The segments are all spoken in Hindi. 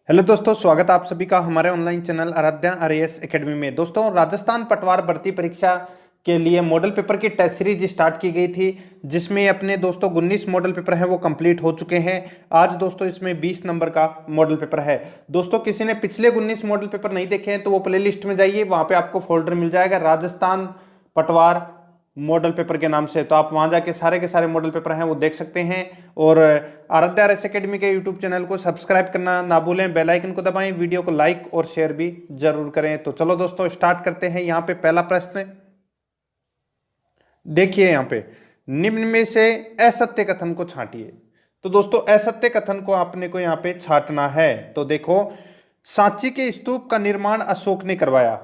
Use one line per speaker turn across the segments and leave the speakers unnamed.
हेलो दोस्तों, स्वागत है आप सभी का हमारे online channel Aradhya RAS academy में। दोस्तों, राजस्थान पटवार भर्ती परीक्षा के लिए मॉडल पेपर की टेस्ट सीरीज स्टार्ट की गई थी, जिसमें अपने दोस्तों 19 मॉडल पेपर हैं वो कंप्लीट हो चुके हैं। आज दोस्तों इसमें 20 नंबर का मॉडल पेपर है। दोस्तों, किसी ने पिछले 19 मॉडल पेपर नहीं देखे हैं तो वो प्ले लिस्ट में जाइए, वहां पे आपको फोल्डर मिल जाएगा राजस्थान पटवार मॉडल पेपर के नाम से। तो आप वहां जाके सारे के सारे मॉडल पेपर हैं वो देख सकते हैं। और आराध्या आरएस एकेडमी के यूट्यूब चैनल को सब्सक्राइब करना ना भूलें, बेल आइकन को दबाएं, वीडियो को लाइक और शेयर भी जरूर करें। तो चलो दोस्तों स्टार्ट करते हैं। यहाँ पे पहला प्रश्न देखिए, यहाँ पे निम्न में से असत्य कथन को छांटिए। तो दोस्तों असत्य कथन को आपने को यहाँ पे छांटना है। तो देखो, सांची के स्तूप का निर्माण अशोक ने करवाया,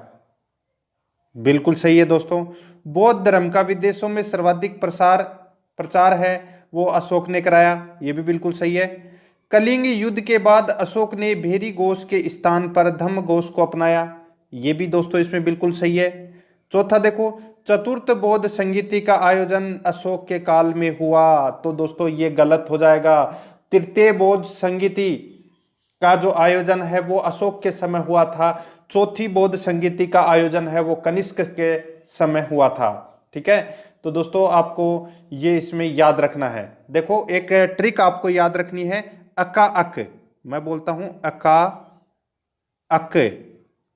बिल्कुल सही है दोस्तों। बौद्ध धर्म का विदेशों में सर्वाधिक प्रचार है, वो अशोक ने कराया, ये भी बिल्कुल सही है। कलिंग युद्ध के बाद अशोक ने भेरी घोष के स्थान पर धम्म घोष को अपनाया, ये भी दोस्तों इसमें बिल्कुल सही है। चौथा देखो, चतुर्थ बौद्ध संगीति का आयोजन अशोक के काल में हुआ, तो दोस्तों ये गलत हो जाएगा। तृतीय बौद्ध संगीति का जो आयोजन है वो अशोक के समय हुआ था। चौथी बौद्ध संगीति का आयोजन है वो कनिष्क के समय हुआ था। ठीक है, तो दोस्तों आपको ये इसमें याद रखना है। देखो, एक ट्रिक आपको याद रखनी है, अका अक, मैं बोलता हूं अका अक।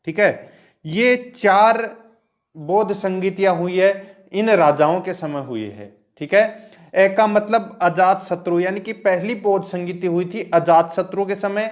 ठीक है, ये 4 बौद्ध संगीतियां हुई है, इन राजाओं के समय हुई है। ठीक है, ए का मतलब अजात शत्रु, यानी कि पहली बौद्ध संगीति हुई थी अजात शत्रु के समय।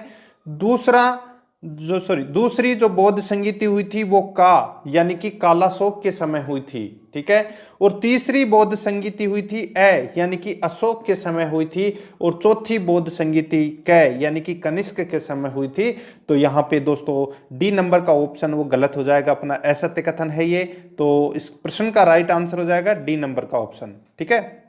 दूसरी जो बौद्ध संगीति हुई थी वो का यानी कि कालाशोक के समय हुई थी। ठीक है, और तीसरी बौद्ध संगीति हुई थी ए यानी कि अशोक के समय हुई थी। और चौथी बौद्ध संगीति कै यानी कि कनिष्क के समय हुई थी। तो यहाँ पे दोस्तों डी नंबर का ऑप्शन वो गलत हो जाएगा, अपना असत्य कथन है ये। तो इस प्रश्न का राइट आंसर हो जाएगा डी नंबर का ऑप्शन। ठीक है,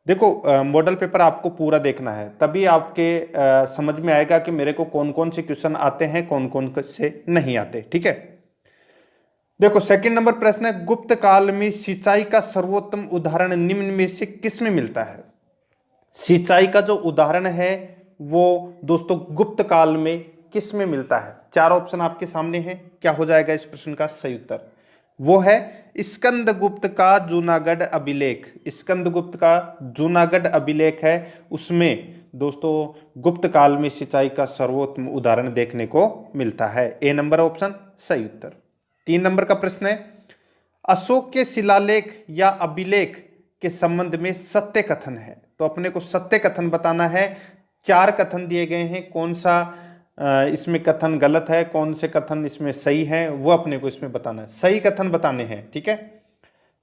देखो मॉडल पेपर आपको पूरा देखना है, तभी आपके समझ में आएगा कि मेरे को कौन कौन से क्वेश्चन आते हैं, कौन कौन से नहीं आते। ठीक है, देखो सेकंड नंबर प्रश्न है, गुप्त काल में सिंचाई का सर्वोत्तम उदाहरण निम्न में से किस में मिलता है। सिंचाई का जो उदाहरण है वो दोस्तों गुप्त काल में किस में मिलता है। 4 ऑप्शन आपके सामने हैं, क्या हो जाएगा इस प्रश्न का सही उत्तर। वो है स्कंदगुप्त का जूनागढ़ अभिलेख। स्कंदगुप्त का जूनागढ़ अभिलेख है, उसमें दोस्तों गुप्त काल में सिंचाई का सर्वोत्तम उदाहरण देखने को मिलता है। ए नंबर ऑप्शन सही उत्तर। 3 नंबर का प्रश्न है, अशोक के शिलालेख या अभिलेख के संबंध में सत्य कथन है। तो अपने को सत्य कथन बताना है। 4 कथन दिए गए हैं, कौन सा इसमें कथन गलत है, कौन से कथन इसमें सही है, वो अपने को इसमें बताना है। सही कथन बताने हैं। ठीक है,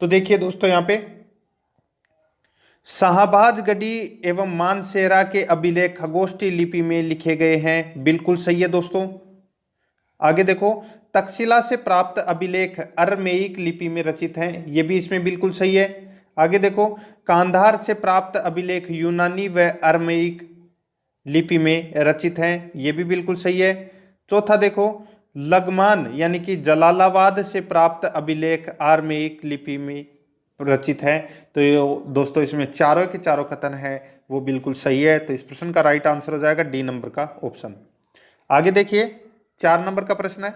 तो देखिए दोस्तों, यहाँ पे शाहबाजगढ़ी एवं मानसेरा के अभिलेख खगोष्ठी लिपि में लिखे गए हैं, बिल्कुल सही है दोस्तों। आगे देखो, तक्षशिला से प्राप्त अभिलेख अरमेइक लिपि में रचित हैं, ये भी इसमें बिल्कुल सही है। आगे देखो, कांधार से प्राप्त अभिलेख यूनानी व अरमेइक लिपि में रचित हैं, ये भी बिल्कुल सही है। चौथा देखो, लगमान यानी कि जलालाबाद से प्राप्त अभिलेख आरमेइक लिपि में रचित है। तो ये दोस्तों इसमें चारों के चारों कथन है वो बिल्कुल सही है। तो इस प्रश्न का राइट आंसर हो जाएगा डी नंबर का ऑप्शन। आगे देखिए, 4 नंबर का प्रश्न है,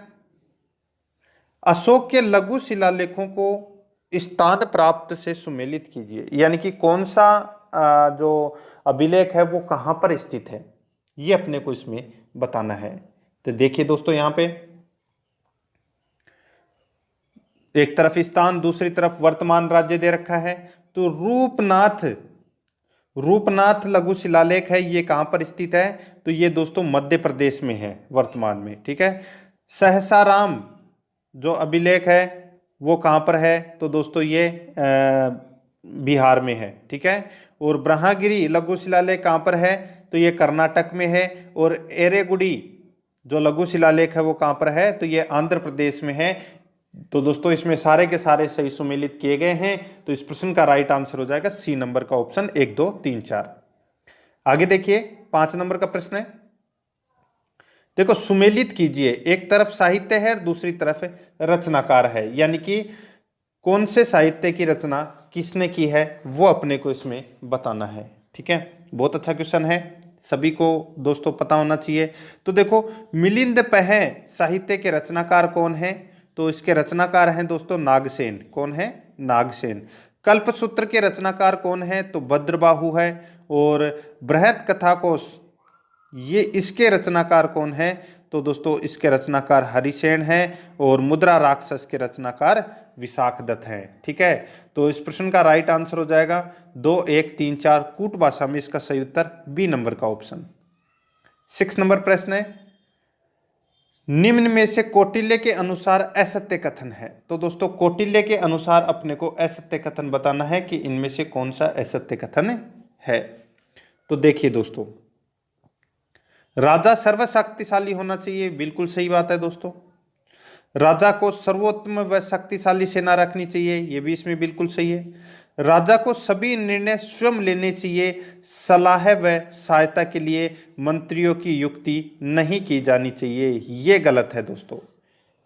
अशोक के लघु शिलालेखों को स्थान प्राप्त से सुमेलित कीजिए। यानी कि कौन सा जो अभिलेख है वो कहां पर स्थित है, ये अपने को इसमें बताना है। तो देखिए दोस्तों, यहां पे एक तरफ स्थान, दूसरी तरफ वर्तमान राज्य दे रखा है। तो रूपनाथ लघु शिलालेख है, ये कहां पर स्थित है। तो ये दोस्तों मध्य प्रदेश में है वर्तमान में। ठीक है, सहसाराम जो अभिलेख है वो कहां पर है। तो दोस्तों ये बिहार में है। ठीक है, और ब्रह्मगिरी लघु शिलालेख कहां पर है। तो ये कर्नाटक में है। और एरेगुडी जो लघु शिलालेख है वो कहां पर है। तो ये आंध्र प्रदेश में है। तो दोस्तों इसमें सारे के सारे सही सुमेलित किए गए हैं। तो इस प्रश्न का राइट आंसर हो जाएगा सी नंबर का ऑप्शन 1, 2, 3, 4। आगे देखिए, 5 नंबर का प्रश्न है, देखो सुमेलित कीजिए। एक तरफ साहित्य है, दूसरी तरफ रचनाकार है, यानी कि कौन से साहित्य की रचना किसने की है वो अपने को इसमें बताना है। ठीक है, बहुत अच्छा क्वेश्चन है, सभी को दोस्तों पता होना चाहिए। तो देखो, मिलिंद पह साहित्य के रचनाकार कौन है? तो इसके रचनाकार हैं दोस्तों नागसेन। कौन है? नागसेन। कल्पसूत्र के रचनाकार कौन है? तो भद्रबाहु है। और बृहत कथाकोश, ये इसके रचनाकार कौन है? तो दोस्तों इसके रचनाकार हरिसेन है। और मुद्रा राक्षस के रचनाकार विशाखदत्त हैं। ठीक है, तो इस प्रश्न का राइट आंसर हो जाएगा 2, 1, 3, 4 कूट भाषा में इसका सही उत्तर बी नंबर का ऑप्शन। 6 नंबर प्रश्न है, निम्न में से कौटिल्य के अनुसार असत्य कथन है। तो दोस्तों कौटिल्य के अनुसार अपने को असत्य कथन बताना है कि इनमें से कौन सा असत्य कथन है। तो देखिए दोस्तों, राजा सर्वशक्तिशाली होना चाहिए, बिल्कुल सही बात है दोस्तों। राजा को सर्वोत्तम व शक्तिशाली सेना रखनी चाहिए, ये भी इसमें बिल्कुल सही है। राजा को सभी निर्णय स्वयं लेने चाहिए, सलाह व सहायता के लिए मंत्रियों की युक्ति नहीं की जानी चाहिए, ये गलत है दोस्तों।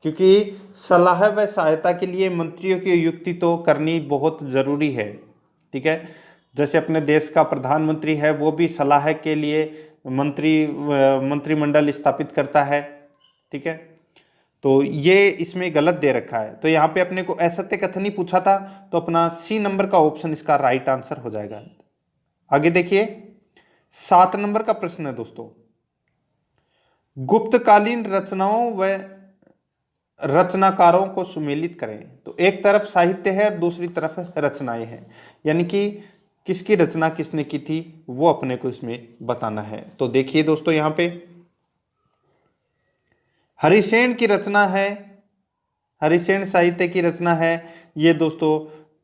क्योंकि सलाह व सहायता के लिए मंत्रियों की युक्ति तो करनी बहुत जरूरी है। ठीक है, जैसे अपने देश का प्रधानमंत्री है, वो भी सलाह के लिए मंत्रिमंडल स्थापित करता है। ठीक है, तो ये इसमें गलत दे रखा है। तो यहाँ पे अपने को असत्य कथन ही पूछा था, तो अपना सी नंबर का ऑप्शन इसका राइट आंसर हो जाएगा। आगे देखिए, 7 नंबर का प्रश्न है दोस्तों, गुप्तकालीन रचनाओं व रचनाकारों को सुमेलित करें। तो एक तरफ साहित्य है और दूसरी तरफ रचनाएं हैं, यानी कि किसकी रचना किसने की थी वो अपने को इसमें बताना है। तो देखिए दोस्तों, यहां पे हरिसेन की रचना है, हरिसेन साहित्य की रचना है, ये दोस्तों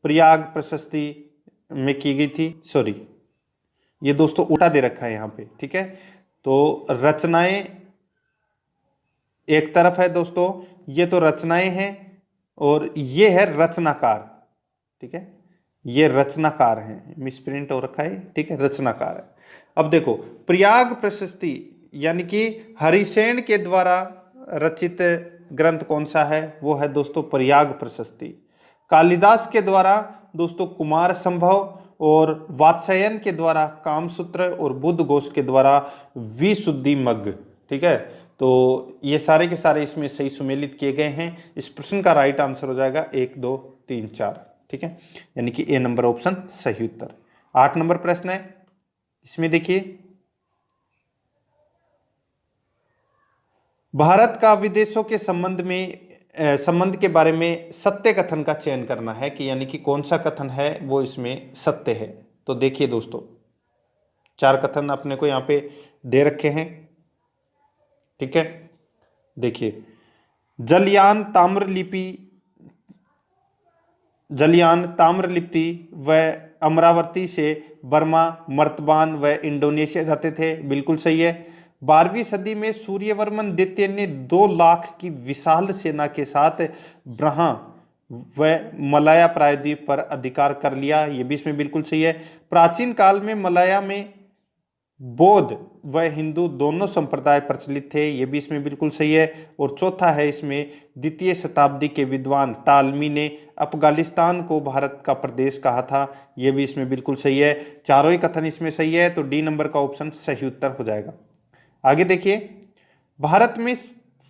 प्रयाग प्रशस्ति में की गई थी। सॉरी, ये दोस्तों उल्टा दे रखा है यहां पे। ठीक है, तो रचनाएं एक तरफ है दोस्तों, ये तो रचनाएं हैं और ये है रचनाकार। ठीक है, ये रचनाकार हैं, मिसप्रिंट हो रखा है। ठीक है, रचनाकार है। अब देखो, प्रयाग प्रशस्ति यानी कि हरिसेन के द्वारा रचित ग्रंथ कौन सा है? वो है दोस्तों प्रयाग प्रशस्ति। कालिदास के द्वारा दोस्तों कुमार संभव, और वात्स्यायन के द्वारा कामसूत्र, और बुद्धघोष के द्वारा विशुद्धिमग्ग। ठीक है, तो ये सारे के सारे इसमें सही सुमेलित किए गए हैं। इस प्रश्न का राइट आंसर हो जाएगा 1, 2, 3, 4। ठीक है, यानी कि ए नंबर ऑप्शन सही उत्तर। 8 नंबर प्रश्न है, इसमें देखिए, भारत का विदेशों के संबंध के बारे में सत्य कथन का चयन करना है, कि यानी कि कौन सा कथन है वो इसमें सत्य है। तो देखिए दोस्तों, 4 कथन अपने को यहां पे दे रखे हैं। ठीक है, देखिए, जलयान ताम्रलिप्ति व अमरावती से बर्मा, मर्तबान व इंडोनेशिया जाते थे, बिल्कुल सही है। 12वीं सदी में सूर्यवर्मन द्वितीय ने 2 लाख की विशाल सेना के साथ ब्रह्मा व मलाया प्रायद्वीप पर अधिकार कर लिया, ये भी इसमें बिल्कुल सही है। प्राचीन काल में मलाया में बौद्ध व हिंदू दोनों संप्रदाय प्रचलित थे, ये भी इसमें बिल्कुल सही है। और चौथा है इसमें, द्वितीय शताब्दी के विद्वान टालमी ने अफगानिस्तान को भारत का प्रदेश कहा था, ये भी इसमें बिल्कुल सही है। चारों ही कथन इसमें सही है, तो डी नंबर का ऑप्शन सही उत्तर हो जाएगा। आगे देखिए, भारत में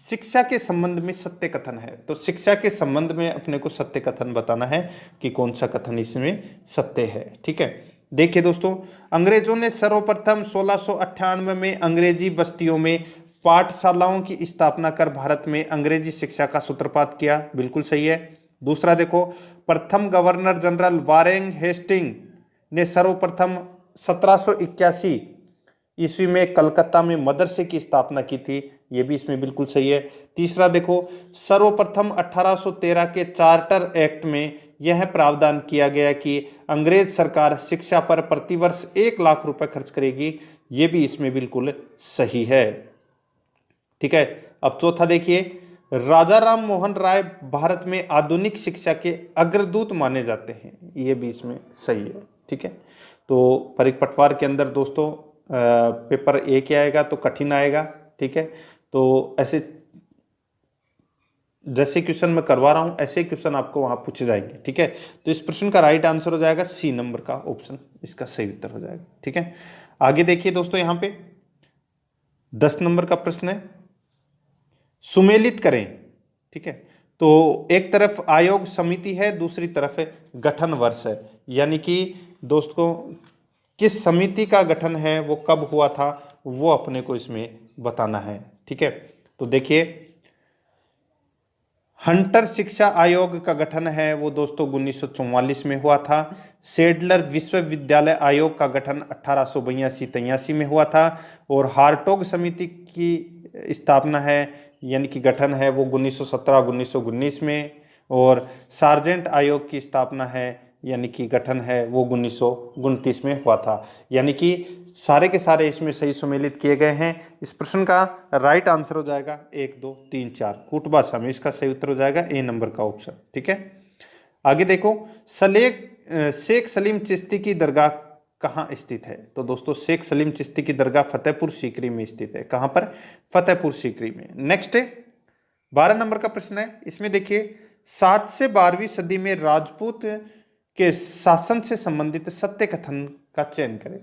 शिक्षा के संबंध में सत्य कथन है। तो शिक्षा के संबंध में अपने को सत्य कथन बताना है कि कौन सा कथन इसमें सत्य है। ठीक है, देखिए दोस्तों, अंग्रेजों ने सर्वप्रथम 1698 में अंग्रेजी बस्तियों में पाठशालाओं की स्थापना कर भारत में अंग्रेजी शिक्षा का सूत्रपात किया, बिल्कुल सही है। दूसरा देखो, प्रथम गवर्नर जनरल वारेन हेस्टिंग ने सर्वप्रथम 1781 ईस्वी में कलकत्ता में मदरसे की स्थापना की थी, ये भी इसमें बिल्कुल सही है। तीसरा देखो, सर्वप्रथम 1813 के चार्टर एक्ट में यह प्रावधान किया गया कि अंग्रेज सरकार शिक्षा पर प्रतिवर्ष 1 लाख रुपए खर्च करेगी, ये भी इसमें बिल्कुल सही है। ठीक है, अब चौथा देखिए, राजा राम मोहन राय भारत में आधुनिक शिक्षा के अग्रदूत माने जाते हैं, ये भी इसमें सही है। ठीक है, तो परीक्षा के अंदर दोस्तों पेपर 1 आएगा तो कठिन आएगा। ठीक है, तो ऐसे जैसे क्वेश्चन मैं करवा रहा हूं ऐसे क्वेश्चन आपको वहां पूछे जाएंगे। ठीक है, तो इस प्रश्न का राइट आंसर हो जाएगा सी नंबर का ऑप्शन, इसका सही उत्तर हो जाएगा। ठीक है, आगे देखिए दोस्तों, यहां पे 10 नंबर का प्रश्न है, सुमेलित करें। ठीक है, तो एक तरफ आयोग समिति है, दूसरी तरफ है गठन वर्ष है, यानी कि दोस्तों किस समिति का गठन है, वो कब हुआ था, वो अपने को इसमें बताना है। ठीक है, तो देखिए हंटर शिक्षा आयोग का गठन है वो दोस्तों 1944 में हुआ था। सेडलर विश्वविद्यालय आयोग का गठन 1882-83 में हुआ था। और हार्टोग समिति की स्थापना है यानी कि गठन है वो 1917-1919 में। और सार्जेंट आयोग की स्थापना है यानी कि गठन है वो 1929 में हुआ था। यानी कि सारे के सारे इसमें सही सुमेलित किए गए हैं। इस प्रश्न का राइट आंसर हो जाएगा 1, 2, 3, 4 कूट भाषा में इसका सही उत्तर हो जाएगा ए नंबर का ऑप्शन। ठीक है, आगे देखो शेख सलीम चिश्ती की दरगाह कहाँ स्थित है। तो दोस्तों शेख सलीम चिश्ती की दरगाह फतेहपुर सीकरी में स्थित है। कहाँ पर? फतेहपुर सीकरी में। नेक्स्ट है 12 नंबर का प्रश्न है, इसमें देखिए 7 से 12वीं सदी में राजपूत के शासन से संबंधित सत्य कथन का चयन करें।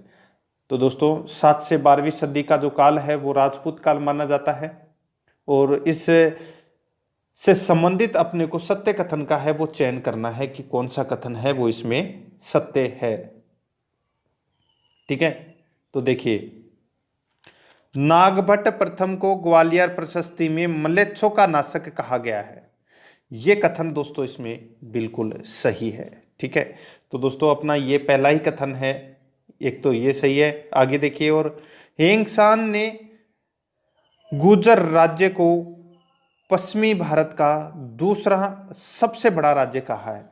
तो दोस्तों 7 से 12वीं सदी का जो काल है वो राजपूत काल माना जाता है और इस से संबंधित अपने को सत्य कथन का है वो चयन करना है कि कौन सा कथन है वो इसमें सत्य है। ठीक है, तो देखिए नागभट्ट प्रथम को ग्वालियर प्रशस्ति में म्लेच्छों का नाशक कहा गया है। ये कथन दोस्तों इसमें बिल्कुल सही है। ठीक है, तो दोस्तों अपना ये पहला ही कथन है, एक तो ये सही है। आगे देखिए, और हेंगसान ने गुर्जर राज्य को पश्चिमी भारत का दूसरा सबसे बड़ा राज्य कहा है,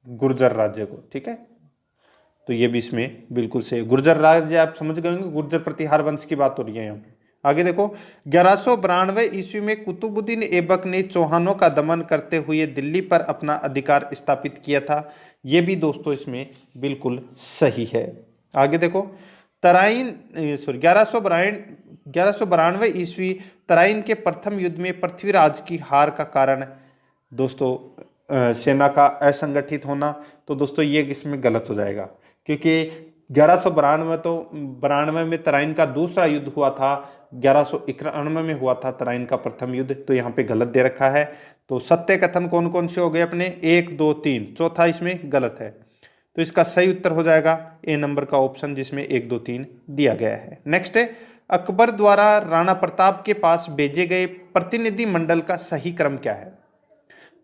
गुर्जर राज्य को। ठीक है, तो ये भी इसमें बिल्कुल सही। गुर्जर राज्य आप समझ गए होंगे, गुर्जर प्रतिहार वंश की बात हो रही है यहाँ पे। आगे देखो 1192 ईस्वी में कुतुबुद्दीन ऐबक ने चौहानों का दमन करते हुए दिल्ली पर अपना अधिकार स्थापित किया था। ये भी दोस्तों इसमें बिल्कुल सही है। आगे देखो तराइन 1192 ईस्वी तराइन के प्रथम युद्ध में पृथ्वीराज की हार का कारण दोस्तों सेना का असंगठित होना। तो दोस्तों ये इसमें गलत हो जाएगा क्योंकि 1192 में तराइन का दूसरा युद्ध हुआ था, 1191 में हुआ था तराइन का प्रथम युद्ध। तो यहाँ पे गलत दे रखा है। तो सत्य कथन कौन कौन से हो गए अपने? 1, 2, 3, चौथा इसमें गलत है। तो इसका सही उत्तर हो जाएगा ए नंबर का ऑप्शन जिसमें 1, 2, 3 दिया गया है। नेक्स्ट है अकबर द्वारा राणा प्रताप के पास भेजे गए प्रतिनिधि मंडल का सही क्रम क्या है।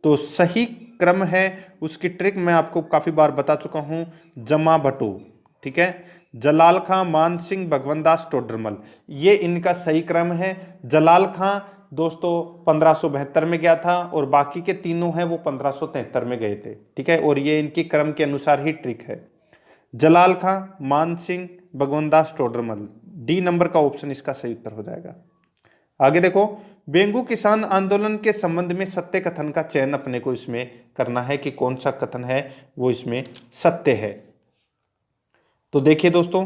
तो सही क्रम है उसकी ट्रिक मैं आपको काफी बार बता चुका हूं, जमा भट्टू। ठीक है, जलाल खां, मान सिंह, भगवंत दास, टोडरमल, ये इनका सही क्रम है। जलाल खां दोस्तों 1572 में गया था और बाकी के तीनों हैं वो 1573 में गए थे। ठीक है, और ये इनकी क्रम के अनुसार ही ट्रिक है। जलाल खां, मान सिंह, भगवंत दास, टोडरमल, डी नंबर का ऑप्शन इसका सही उत्तर हो जाएगा। आगे देखो बेंगू किसान आंदोलन के संबंध में सत्य कथन का चयन अपने को इसमें करना है कि कौन सा कथन है वो इसमें सत्य है। तो देखिए दोस्तों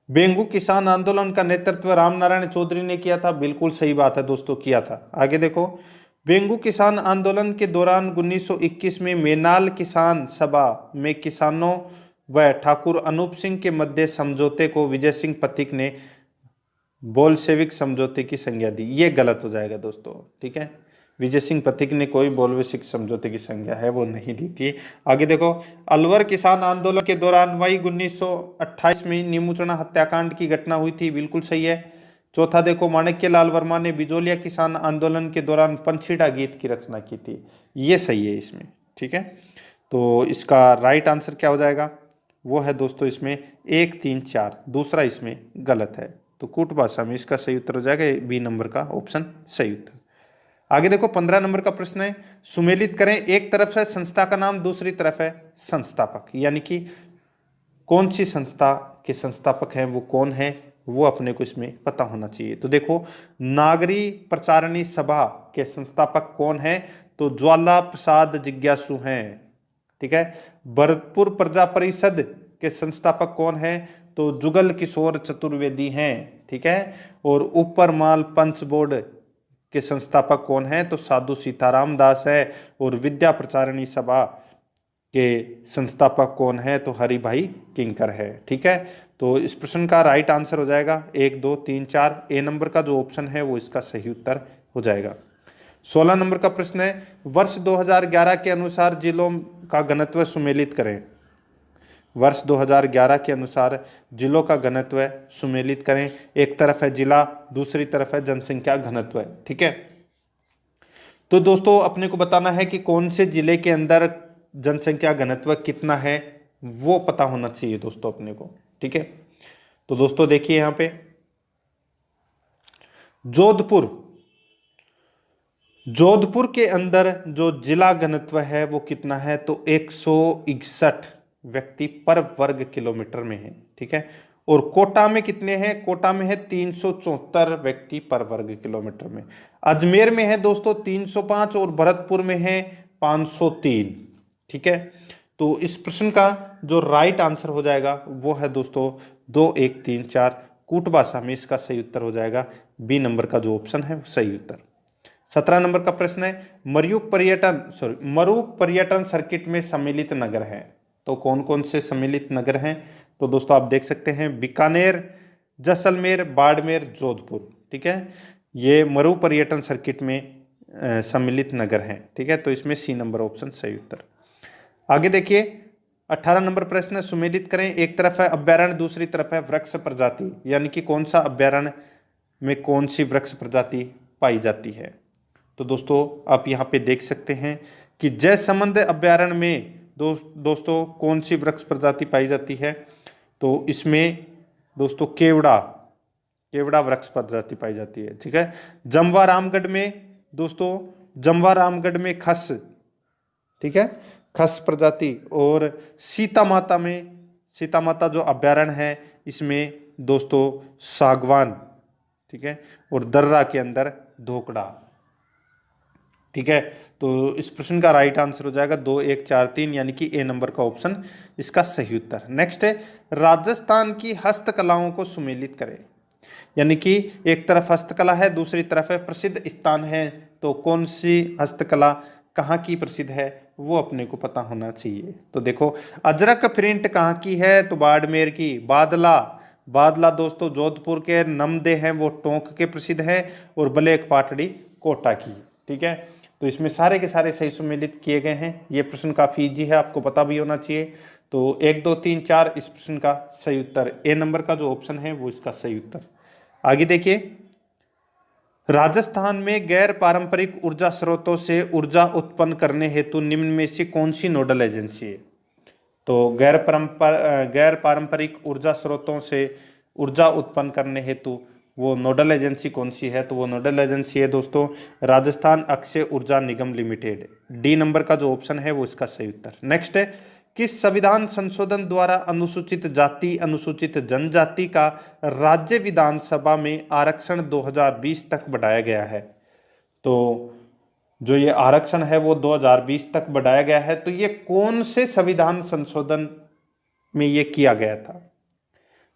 बेंगू किसान आंदोलन का नेतृत्व रामनारायण चौधरी ने किया था, बिल्कुल सही बात है दोस्तों, किया था। आगे देखो बेंगू किसान आंदोलन के दौरान 1921 में मेनाल किसान सभा में किसानों व ठाकुर अनूप सिंह के मध्य समझौते को विजय सिंह पथिक ने बोल्शेविक समझौते की संज्ञा दी। ये गलत हो जाएगा दोस्तों। ठीक है, विजय सिंह पथिक ने कोई बोल्शेविक समझौते की संज्ञा है वो नहीं ली थी। आगे देखो अलवर किसान आंदोलन के दौरान वही 1928 में नीमूचना हत्याकांड की घटना हुई थी, बिल्कुल सही है। चौथा देखो माणिक्य लाल वर्मा ने बिजोलिया किसान आंदोलन के दौरान पंछीड़ा गीत की रचना की थी, ये सही है इसमें। ठीक है, तो इसका राइट आंसर क्या हो जाएगा वो है दोस्तों इसमें 1, 3, 4, दूसरा इसमें गलत है। तो कूट भाषा में इसका सही उत्तर हो जाएगा बी नंबर का ऑप्शन सही उत्तर। आगे देखो 15 नंबर का प्रश्न है सुमेलित करें। एक तरफ है संस्था का नाम, दूसरी तरफ है संस्थापक, यानी कि कौन सी संस्था के संस्थापक हैं वो कौन है वो अपने को इसमें पता होना चाहिए। तो देखो नागरी प्रचारणी सभा के संस्थापक कौन है? तो ज्वाला प्रसाद जिज्ञासु हैं। ठीक है, भरतपुर प्रजा परिषद के संस्थापक कौन है? तो जुगल किशोर चतुर्वेदी हैं। ठीक है, और ऊपरमाल पंच बोर्ड के संस्थापक कौन है? तो साधु सीताराम दास है। और विद्या प्रचारणी सभा के संस्थापक कौन है? तो हरिभाई किंकर है। ठीक है, तो इस प्रश्न का राइट आंसर हो जाएगा 1 2 3 4, ए नंबर का जो ऑप्शन है वो इसका सही उत्तर हो जाएगा। 16 नंबर का प्रश्न है, वर्ष 2011 के अनुसार जिलों का घनत्व सुमेलित करें। वर्ष 2011 के अनुसार जिलों का घनत्व सुमेलित करें। एक तरफ है जिला, दूसरी तरफ है जनसंख्या घनत्व, ठीक है। तो दोस्तों अपने को बताना है कि कौन से जिले के अंदर जनसंख्या घनत्व कितना है, वो पता होना चाहिए दोस्तों अपने को, ठीक है। तो दोस्तों देखिए यहां पे जोधपुर के अंदर जो जिला घनत्व है वो कितना है, तो 161 व्यक्ति पर वर्ग किलोमीटर में है, ठीक है। और कोटा में कितने हैं, कोटा में है 374 व्यक्ति पर वर्ग किलोमीटर में। अजमेर में है दोस्तों 305 और भरतपुर में है 503, ठीक है। तो इस प्रश्न का जो राइट आंसर हो जाएगा वो है दोस्तों 2 1 3 4, कूट भाषा में इसका सही उत्तर हो जाएगा बी नंबर का जो ऑप्शन है वो सही उत्तर। 17 नंबर का प्रश्न है, मरु पर्यटन सर्किट में सम्मिलित नगर है। तो कौन कौन से सम्मिलित नगर हैं, तो दोस्तों आप देख सकते हैं बीकानेर, जैसलमेर, बाड़मेर, जोधपुर, ठीक है। ये मरु पर्यटन सर्किट में सम्मिलित नगर हैं, ठीक है। तो इसमें सी नंबर ऑप्शन सही उत्तर। आगे देखिए 18 नंबर प्रश्न है, सुमेलित करें। एक तरफ है अभ्यारण्य, दूसरी तरफ है वृक्ष प्रजाति, यानी कि कौन सा अभ्यारण्य में कौन सी वृक्ष प्रजाति पाई जाती है। तो दोस्तों आप यहाँ पे देख सकते हैं कि जयसमंद अभ्यारण्य में दोस्तों कौन सी वृक्ष प्रजाति पाई जाती है, तो इसमें दोस्तों केवड़ा वृक्ष प्रजाति पाई जाती है, ठीक है। जमवा रामगढ़ में खस, ठीक है, खस प्रजाति। और सीता माता जो अभ्यारण्य है इसमें दोस्तों सागवान, ठीक है। और दर्रा के अंदर धोकड़ा, ठीक है। तो इस प्रश्न का राइट आंसर हो जाएगा 2 1 4 3, यानी कि ए नंबर का ऑप्शन इसका सही उत्तर। नेक्स्ट है, राजस्थान की हस्तकलाओं को सुमेलित करें, यानी कि एक तरफ हस्तकला है, दूसरी तरफ है प्रसिद्ध स्थान है। तो कौन सी हस्तकला कहाँ की प्रसिद्ध है वो अपने को पता होना चाहिए। तो देखो अजरक प्रिंट कहाँ की है, तो बाड़मेर की। बादला दोस्तों जोधपुर के। नमदे हैं वो टोंक के प्रसिद्ध है। और ब्लैक पाटड़ी कोटा की, ठीक है। तो इसमें सारे के सारे सही सुमेलित किए गए हैं। ये प्रश्न काफी इजी है, आपको पता भी होना चाहिए। तो 1 2 3 4 इस प्रश्न का सही उत्तर, ए नंबर का जो ऑप्शन है वो इसका सही उत्तर। आगे देखिए, राजस्थान में गैर पारंपरिक ऊर्जा स्रोतों से ऊर्जा उत्पन्न करने हेतु निम्न में से कौन सी नोडल एजेंसी है। तो गैर पारंपरिक ऊर्जा स्रोतों से ऊर्जा उत्पन्न करने हेतु वो नोडल एजेंसी कौन सी है, तो वो नोडल एजेंसी है दोस्तों राजस्थान अक्षय ऊर्जा निगम लिमिटेड। डी नंबर का जो ऑप्शन है वो इसका सही उत्तर। नेक्स्ट है, किस संविधान संशोधन द्वारा अनुसूचित जाति अनुसूचित जनजाति का राज्य विधानसभा में आरक्षण 2020 तक बढ़ाया गया है। तो जो ये आरक्षण है वो 2020 तक बढ़ाया गया है, तो ये कौन से संविधान संशोधन में ये किया गया था।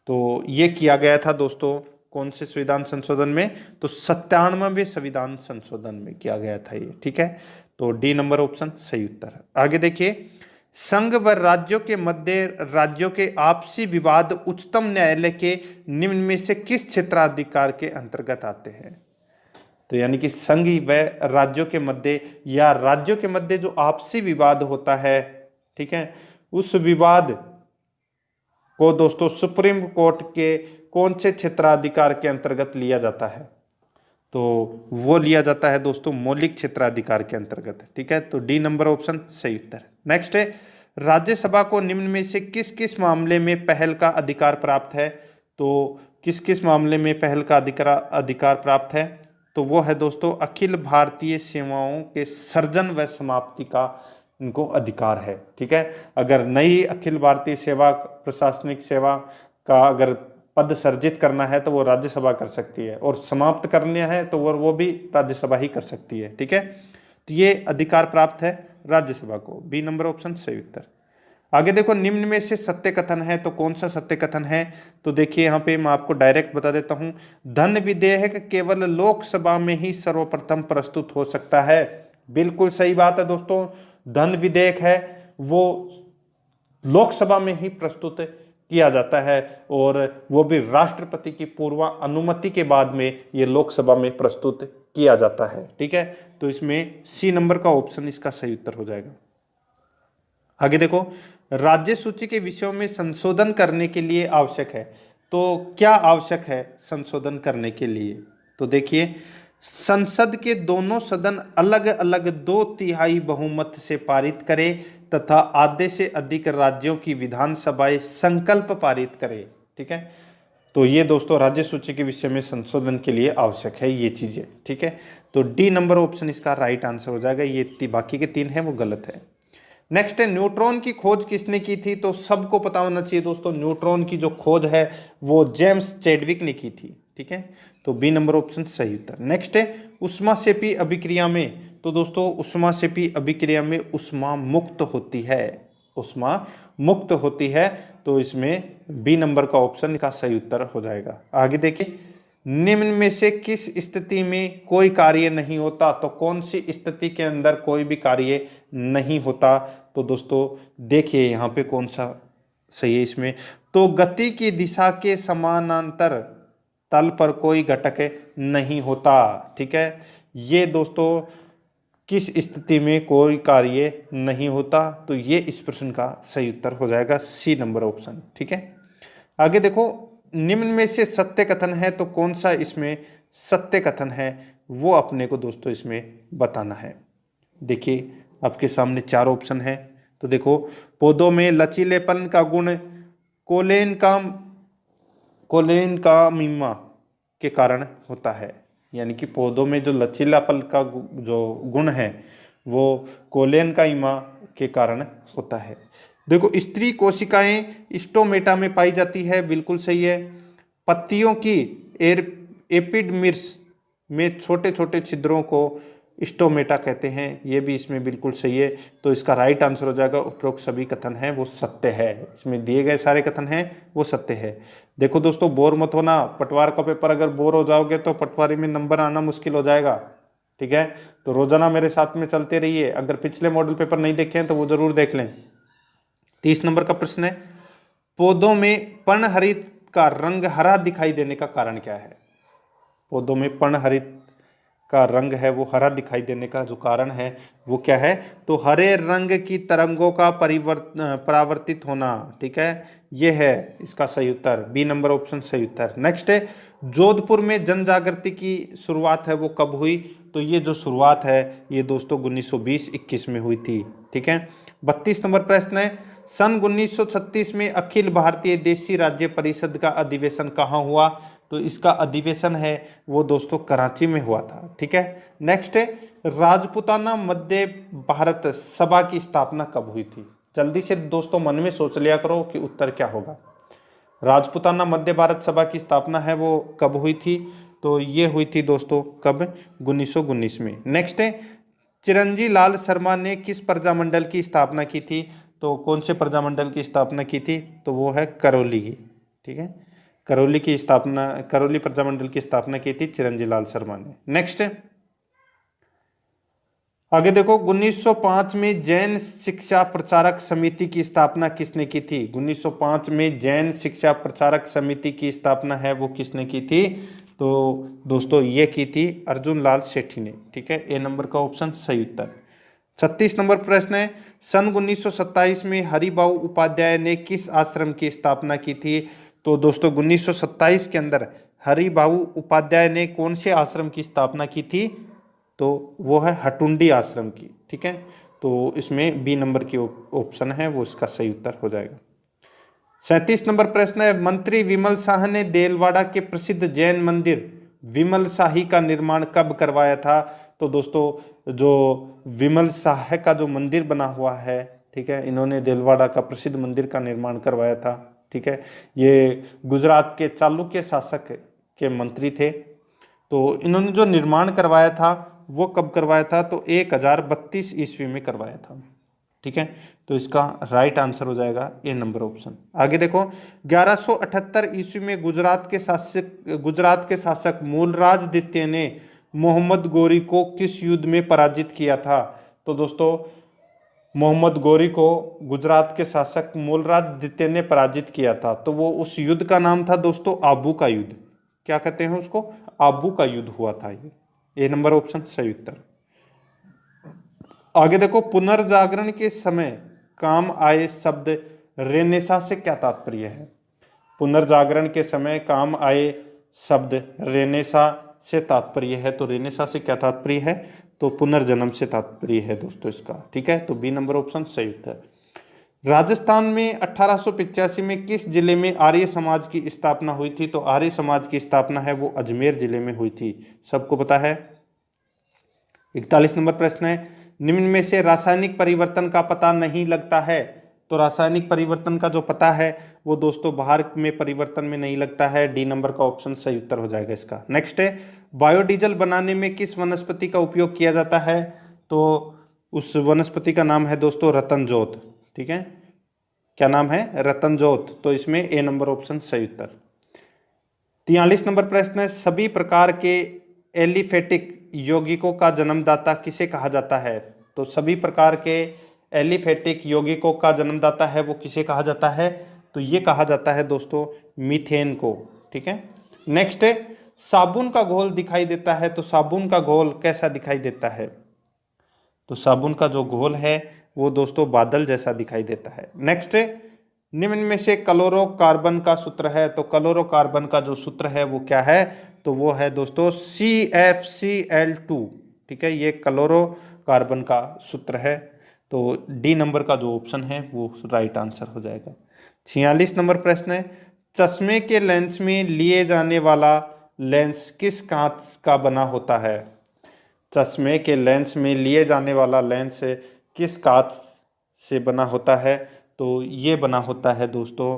तो ये किया गया था दोस्तों कौन से संविधान संशोधन में, तो 97वें संविधान संशोधन में किया गया था ये, ठीक है। तो डी नंबर ऑप्शन सही उत्तर है। आगे देखिए, संघ व राज्यों के मध्य राज्यों के आपसी विवाद उच्चतम न्यायालय के निम्न में से किस क्षेत्राधिकार के अंतर्गत आते हैं। तो यानी कि संघ व राज्यों के मध्य या राज्यों के मध्य जो आपसी विवाद होता है, ठीक है, उस विवाद को दोस्तों सुप्रीम कोर्ट के कौन से क्षेत्राधिकार के अंतर्गत लिया जाता है, तो वो लिया जाता है दोस्तों मौलिक क्षेत्राधिकार के अंतर्गत, ठीक है। तो डी नंबर ऑप्शन सही उत्तर। नेक्स्ट है, राज्यसभा को निम्न में से किस किस मामले में पहल का अधिकार प्राप्त है। तो किस किस मामले में पहल का अधिकार प्राप्त है, तो वो है दोस्तों अखिल भारतीय सेवाओं के सर्जन व समाप्ति का इनको अधिकार है, ठीक है। अगर नई अखिल भारतीय सेवा प्रशासनिक सेवा का अगर पद सर्जित करना है तो वो राज्यसभा कर सकती है, और समाप्त करना है तो वो भी राज्यसभा ही कर सकती है, ठीक है। तो ये अधिकार प्राप्त है राज्यसभा को, बी नंबर ऑप्शन सही उत्तर। आगे देखो, निम्न में से सत्य कथन है, तो कौन सा सत्य कथन है, तो देखिए यहाँ पे मैं आपको डायरेक्ट बता देता हूँ, धन विधेयक केवल लोकसभा में ही सर्वप्रथम प्रस्तुत हो सकता है। बिल्कुल सही बात है दोस्तों, धन विधेयक है वो लोकसभा में ही प्रस्तुत किया जाता है और वो भी राष्ट्रपति की पूर्व अनुमति के बाद में ये लोकसभा में प्रस्तुत किया जाता है। ठीक है, तो इसमें सी नंबर का ऑप्शन इसका सही उत्तर हो जाएगा। आगे देखो, राज्य सूची के विषयों में संशोधन करने के लिए आवश्यक है। तो क्या आवश्यक है संशोधन करने के लिए? तो देखिए, संसद के दोनों सदन अलग अलग 2/3 बहुमत से पारित करे तथा आधे से अधिक राज्यों की विधानसभाएं संकल्प पारित करे। ठीक है, तो ये दोस्तों राज्य सूची के विषय में संशोधन के लिए आवश्यक है ये चीजें। ठीक है, तो डी नंबर ऑप्शन इसका राइट आंसर हो जाएगा। ये बाकी के 3 है वो गलत है। नेक्स्ट है, न्यूट्रॉन की खोज किसने की थी? तो सबको पता होना चाहिए दोस्तों, न्यूट्रॉन की जो खोज है वो जेम्स चैडविक ने की थी। ठीक है, तो बी नंबर ऑप्शन सही उत्तर। नेक्स्ट है, ऊष्माक्षेपी अभिक्रिया में, तो दोस्तों ऊष्माक्षेपी अभिक्रिया में ऊष्मा मुक्त होती है, ऊष्मा मुक्त होती है, तो इसमें बी नंबर का ऑप्शन का सही उत्तर हो जाएगा। आगे देखिए, निम्न में से किस स्थिति में कोई कार्य नहीं होता? तो कौन सी स्थिति के अंदर कोई भी कार्य नहीं होता? तो दोस्तों देखिए यहाँ पे कौन सा सही है इसमें, तो गति की दिशा के समानांतर तल पर कोई घटक नहीं होता। ठीक है, ये दोस्तों किस स्थिति में कोई कार्य नहीं होता? तो ये इस प्रश्न का सही उत्तर हो जाएगा सी नंबर ऑप्शन। ठीक है, आगे देखो, निम्न में से सत्य कथन है, तो कौन सा इसमें सत्य कथन है वो अपने को दोस्तों इसमें बताना है। देखिए आपके सामने 4 ऑप्शन है, तो देखो, पौधों में लचीलेपन का गुण कोलेन का मीमा के कारण होता है, यानी कि पौधों में जो लचीलापन का जो गुण है वो कोलेन का इमा के कारण होता है। देखो, स्त्री कोशिकाएं स्टोमेटा में पाई जाती है, बिल्कुल सही है। पत्तियों की एपिडर्मिस में छोटे छोटे छिद्रों को स्टोमेटा कहते हैं, ये भी इसमें बिल्कुल सही है। तो इसका राइट आंसर हो जाएगा उपरोक्त सभी कथन है वो सत्य है, इसमें दिए गए सारे कथन हैं वो सत्य है। देखो दोस्तों, बोर मत होना, पटवार का पेपर अगर बोर हो जाओगे तो पटवारी में नंबर आना मुश्किल हो जाएगा। ठीक है, तो रोजाना मेरे साथ में चलते रहिए। अगर पिछले मॉडल पेपर नहीं देखे हैं तो वो जरूर देख लें। 30 नंबर का प्रश्न है, पौधों में पर्णहरित का रंग हरा दिखाई देने का कारण क्या है? पौधों में पर्णहरित का रंग है वो हरा दिखाई देने का जो कारण है वो क्या है? तो हरे रंग की तरंगों का परावर्तित होना। ठीक है, ये है इसका सही उत्तर, बी नंबर ऑप्शन सही उत्तर। नेक्स्ट है, जोधपुर में जन जागृति की शुरुआत है वो कब हुई? तो ये जो शुरुआत है ये दोस्तों 1920-21 में हुई थी। ठीक है, 32 नंबर प्रश्न है, सन 1936 में अखिल भारतीय देशी राज्य परिषद का अधिवेशन कहाँ हुआ? तो इसका अधिवेशन है वो दोस्तों कराची में हुआ था। ठीक है, नेक्स्ट है, राजपूताना मध्य भारत सभा की स्थापना कब हुई थी? जल्दी से दोस्तों मन में सोच लिया करो कि उत्तर क्या होगा। राजपूताना मध्य भारत सभा की स्थापना है वो कब हुई थी? तो ये हुई थी दोस्तों कब? 1919 में। नेक्स्ट है, चिरंजी लाल शर्मा ने किस प्रजामंडल की स्थापना की थी? तो कौन से प्रजामंडल की स्थापना की थी? तो वो है करौली की। ठीक है, करौली प्रजामंडल की स्थापना की थी चिरंजी लाल शर्मा ने। नेक्स्ट है, आगे देखो, 1905 में जैन शिक्षा प्रचारक समिति की स्थापना किसने की थी? 1905 में जैन शिक्षा प्रचारक समिति की स्थापना है वो किसने की थी? तो दोस्तों ये की थी अर्जुन लाल सेठी ने। ठीक है, ए नंबर का ऑप्शन सही उत्तर। 36 नंबर प्रश्न है, सन 1927 में हरिभाऊ उपाध्याय ने किस आश्रम की स्थापना की थी? तो दोस्तों 1927 के अंदर हरिभाऊ उपाध्याय ने कौन से आश्रम की स्थापना की थी? तो वो है हटुंडी आश्रम की। ठीक है, तो इसमें बी नंबर की ऑप्शन है वो इसका सही उत्तर हो जाएगा। 37 नंबर प्रश्न है, मंत्री विमल शाह ने देलवाड़ा के प्रसिद्ध जैन मंदिर विमल शाही का निर्माण कब करवाया था? तो दोस्तों जो विमल शाह का जो मंदिर बना हुआ है, ठीक है, इन्होंने देलवाड़ा का प्रसिद्ध मंदिर का निर्माण करवाया था। ठीक है, ये गुजरात के चालुक्य शासक के मंत्री थे। तो इन्होंने जो निर्माण करवाया था वो कब करवाया था? तो 1032 ईस्वी में करवाया था। ठीक है, तो इसका राइट आंसर हो जाएगा ए नंबर ऑप्शन। आगे देखो, 1178 ईस्वी में गुजरात के शासक मूलराज द्वितीय ने मोहम्मद गोरी को किस युद्ध में पराजित किया था? तो दोस्तों मोहम्मद गौरी को गुजरात के शासक मूलराज द्वितीय ने पराजित किया था, तो वो उस युद्ध का नाम था दोस्तों आबू का युद्ध। क्या कहते हैं उसको? आबू का युद्ध हुआ था ये। ए नंबर ऑप्शन सही उत्तर। आगे देखो, पुनर्जागरण के समय काम आए शब्द रेनेसा से क्या तात्पर्य है? पुनर्जागरण के समय काम आए शब्द रेनेसा से तात्पर्य है, तो रेनेसा से क्या तात्पर्य है? तो पुनर्जन्म से तात्पर्य है दोस्तों इसका। ठीक है, तो बी नंबर ऑप्शन सही उत्तर। राजस्थान में 1885 में किस जिले में आर्य समाज की स्थापना हुई थी? तो आर्य समाज की स्थापना है वो अजमेर जिले में हुई थी, सबको पता है। 41 नंबर प्रश्न है, निम्न में से रासायनिक परिवर्तन का पता नहीं लगता है। तो रासायनिक परिवर्तन का जो पता है वो दोस्तों बाहर में परिवर्तन में नहीं लगता है। डी नंबर का ऑप्शन सही उत्तर हो जाएगा इसका। नेक्स्ट है, बायोडीजल बनाने में किस वनस्पति का उपयोग किया जाता है? तो उस वनस्पति का नाम है दोस्तों रतनजोत। ठीक है, क्या नाम है? रतनजोत। तो इसमें ए नंबर ऑप्शन सही उत्तर। 43 नंबर प्रश्न है, सभी प्रकार के एलिफेटिक यौगिकों का जन्मदाता किसे कहा जाता है? तो सभी प्रकार के एलिफेटिक यौगिकों का जन्मदाता है वो किसे कहा जाता है? तो ये कहा जाता है दोस्तों मीथेन को। ठीक है, नेक्स्ट है, साबुन का घोल दिखाई देता है, तो साबुन का घोल कैसा दिखाई देता है? तो साबुन का जो घोल है वो दोस्तों बादल जैसा दिखाई देता है। नेक्स्ट है, निम्न में से क्लोरोकार्बन का सूत्र है, तो क्लोरोकार्बन का जो सूत्र है वो क्या है? तो वो है दोस्तों CFCl2। ठीक है, ये क्लोरोकार्बन का सूत्र है, तो डी नंबर का जो ऑप्शन है वो राइट आंसर हो जाएगा। 46 नंबर प्रश्न है, चश्मे के लेंस में लिए जाने वाला लेंस किस कांच का बना होता है? चश्मे के लेंस में लिए जाने वाला लेंस किस कांच से बना होता है? तो ये बना होता है दोस्तों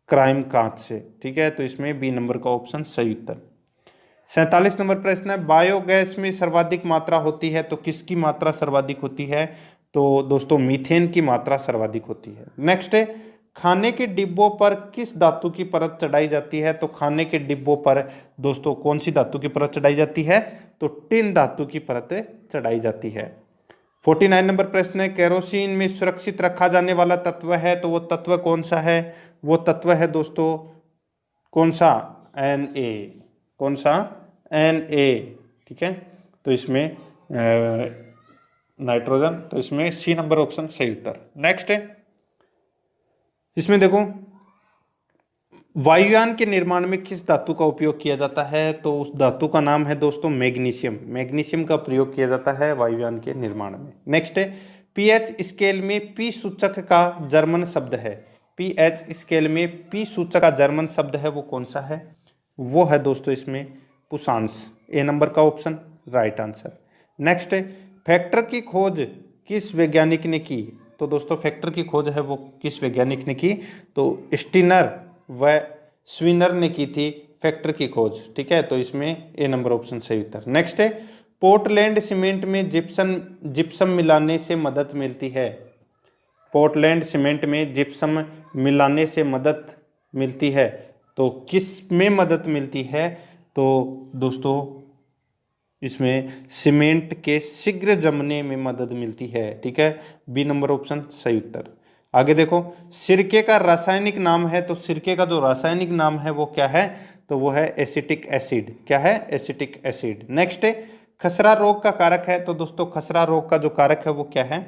क्राइम कांच से। ठीक है, तो इसमें बी नंबर का ऑप्शन सही उत्तर। 47 नंबर प्रश्न है, बायोगैस में सर्वाधिक मात्रा होती है, तो किसकी मात्रा सर्वाधिक होती है? तो दोस्तों मीथेन की मात्रा सर्वाधिक होती है। नेक्स्ट है, खाने के डिब्बों पर किस धातु की परत चढ़ाई जाती है? तो खाने के डिब्बों पर दोस्तों कौन सी धातु की परत चढ़ाई जाती है? तो टिन धातु की परत चढ़ाई जाती है। 49 नंबर प्रश्न है, केरोसिन में सुरक्षित रखा जाने वाला तत्व है, तो वो तत्व कौन सा है? वो तत्व है दोस्तों कौन सा? Na। कौन सा? Na। ठीक है, तो इसमें नाइट्रोजन, तो इसमें सी नंबर ऑप्शन सही उत्तर। नेक्स्ट है, इसमें देखो वायुयान के निर्माण में किस धातु का उपयोग किया जाता है? तो उस धातु का नाम है दोस्तों मैग्नीशियम। मैग्नीशियम का प्रयोग किया जाता है वायुयान के निर्माण में। नेक्स्ट है, पीएच स्केल में पी सूचक का जर्मन शब्द है। पीएच स्केल में पी सूचक का जर्मन शब्द है वो कौन सा है? वो है दोस्तों इसमें पुशांस। ए नंबर का ऑप्शन राइट आंसर। नेक्स्ट है, फैक्टर की खोज किस वैज्ञानिक ने की? तो दोस्तों फैक्टर की खोज है वो किस वैज्ञानिक ने की? तो स्टीनर व स्विनर ने की थी फैक्टर की खोज। ठीक है, तो इसमें ए नंबर ऑप्शन सही उत्तर। नेक्स्ट है, पोर्टलैंड सीमेंट में जिप्सम मिलाने से मदद मिलती है। पोर्टलैंड सीमेंट में जिप्सम मिलाने से मदद मिलती है, तो किस में मदद मिलती है? तो दोस्तों इसमें सीमेंट के शीघ्र जमने में मदद मिलती है। ठीक है, बी नंबर ऑप्शन सही उत्तर। आगे देखो, सिरके का रासायनिक नाम है, तो सिरके का जो रासायनिक नाम है वो क्या है? तो वो है एसिटिक एसिड। क्या है? Acetic acid. नेक्स्ट है, खसरा रोग का कारक है, तो दोस्तों खसरा रोग का जो कारक है वो क्या है?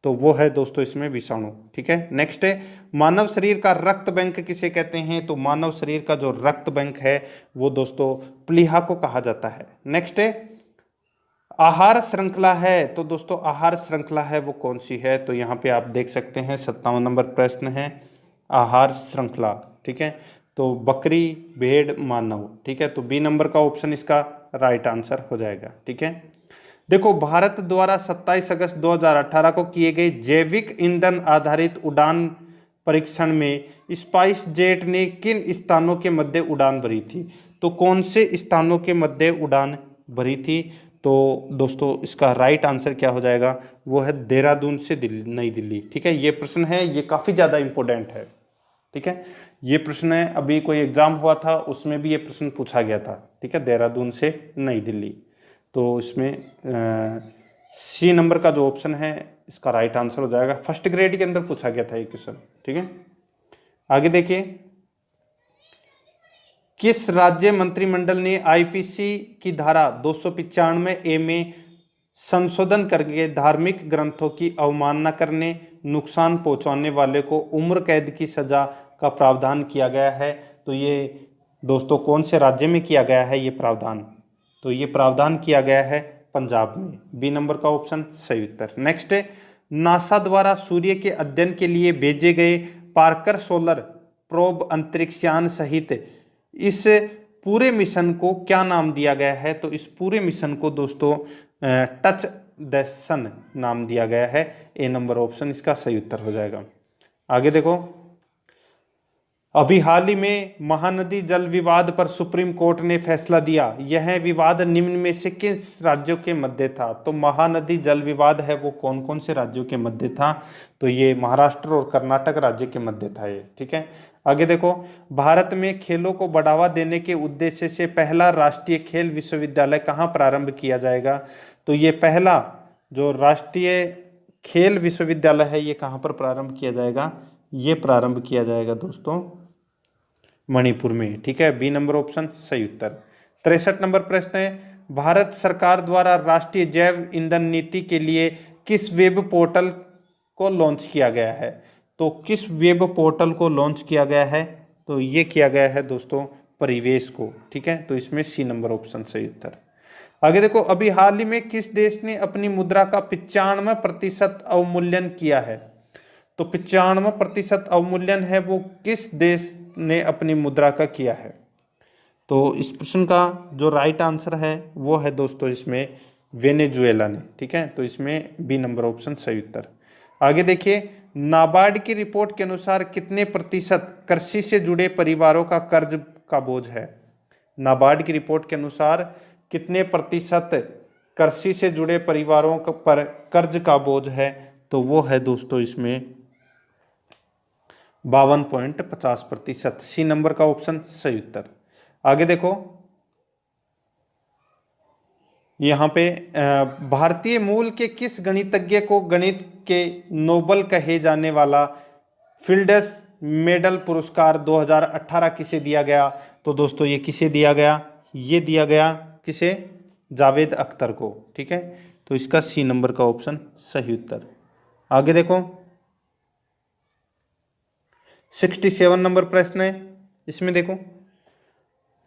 तो वो है दोस्तों इसमें विषाणु। ठीक है, नेक्स्ट है, मानव शरीर का रक्त बैंक किसे कहते हैं? तो मानव शरीर का जो रक्त बैंक है वो दोस्तों प्लीहा को कहा जाता है। नेक्स्ट है, आहार श्रृंखला है, तो दोस्तों आहार श्रृंखला है वो कौन सी है? तो यहाँ पे आप देख सकते हैं 57 नंबर प्रश्न है आहार श्रृंखला। ठीक है, तो बकरी, भेड़, मानव। ठीक है, तो बी नंबर का ऑप्शन इसका राइट आंसर हो जाएगा। ठीक है, देखो भारत द्वारा 27 अगस्त 2018 को किए गए जैविक ईंधन आधारित उड़ान परीक्षण में स्पाइस जेट ने किन स्थानों के मध्य उड़ान भरी थी? तो कौन से स्थानों के मध्य उड़ान भरी थी? तो दोस्तों इसका राइट आंसर क्या हो जाएगा? वो है देहरादून से नई दिल्ली। ठीक है, ये प्रश्न है, ये काफ़ी ज़्यादा इंपॉर्टेंट है। ठीक है, ये प्रश्न है, अभी कोई एग्जाम हुआ था उसमें भी ये प्रश्न पूछा गया था। ठीक है, देहरादून से नई दिल्ली। तो इसमें सी नंबर का जो ऑप्शन है इसका राइट आंसर हो जाएगा। फर्स्ट ग्रेड के अंदर पूछा गया था ये क्वेश्चन, ठीक है। आगे देखिए, किस राज्य मंत्रिमंडल ने आईपीसी की धारा 295 ए में संशोधन करके धार्मिक ग्रंथों की अवमानना करने, नुकसान पहुंचाने वाले को उम्र कैद की सजा का प्रावधान किया गया है? तो ये दोस्तों कौन से राज्य में किया गया है ये प्रावधान? तो ये प्रावधान किया गया है पंजाब में। बी नंबर का ऑप्शन सही उत्तर। नेक्स्ट है, नासा द्वारा सूर्य के अध्ययन के लिए भेजे गए पार्कर सोलर प्रोब अंतरिक्षयान सहित इस पूरे मिशन को क्या नाम दिया गया है? तो इस पूरे मिशन को दोस्तों टच द सन नाम दिया गया है। ए नंबर ऑप्शन इसका सही उत्तर हो जाएगा। आगे देखो, अभी हाल ही में महानदी जल विवाद पर सुप्रीम कोर्ट ने फैसला दिया, यह विवाद निम्न में से किस राज्यों के मध्य था? तो महानदी जल विवाद है वो कौन कौन से राज्यों के मध्य था? तो ये महाराष्ट्र और कर्नाटक राज्य के मध्य था ये, ठीक है। आगे देखो, भारत में खेलों को बढ़ावा देने के उद्देश्य से पहला राष्ट्रीय खेल विश्वविद्यालय कहाँ प्रारंभ किया जाएगा? तो ये पहला जो राष्ट्रीय खेल विश्वविद्यालय है ये कहाँ पर प्रारंभ किया जाएगा? ये प्रारंभ किया जाएगा दोस्तों मणिपुर में, ठीक है। बी नंबर ऑप्शन सही उत्तर। 63 नंबर प्रश्न है, भारत सरकार द्वारा राष्ट्रीय जैव ईंधन नीति के लिए किस वेब पोर्टल को लॉन्च किया गया है? तो किस वेब पोर्टल को लॉन्च किया गया है? तो ये किया गया है दोस्तों परिवेश को, ठीक है। तो इसमें सी नंबर ऑप्शन सही उत्तर। आगे देखो, अभी हाल ही में किस देश ने अपनी मुद्रा का 95% अवमूल्यन किया है? तो 95% अवमूल्यन है वो किस देश ने अपनी मुद्रा का किया है? तो इस प्रश्न का जो राइट आंसर है वो है दोस्तों इसमें वेनेजुएला ने, ठीक है। तो इसमें बी नंबर ऑप्शन सही उत्तर। आगे देखिए, नाबार्ड की रिपोर्ट के अनुसार कितने प्रतिशत कृषि से जुड़े परिवारों का कर्ज का बोझ है? नाबार्ड की रिपोर्ट के अनुसार कितने प्रतिशत कृषि से जुड़े परिवारों पर कर्ज का बोझ है? तो वो है दोस्तों इसमें 52.50%। सी नंबर का ऑप्शन सही उत्तर। आगे देखो, यहाँ पे भारतीय मूल के किस गणितज्ञ को गणित के नोबेल कहे जाने वाला फील्ड्स मेडल पुरस्कार 2018 किसे दिया गया? तो दोस्तों ये किसे दिया गया? ये दिया गया किसे? जावेद अख्तर को, ठीक है। तो इसका सी नंबर का ऑप्शन सही उत्तर। आगे देखो, 67 नंबर प्रश्न है, इसमें देखो,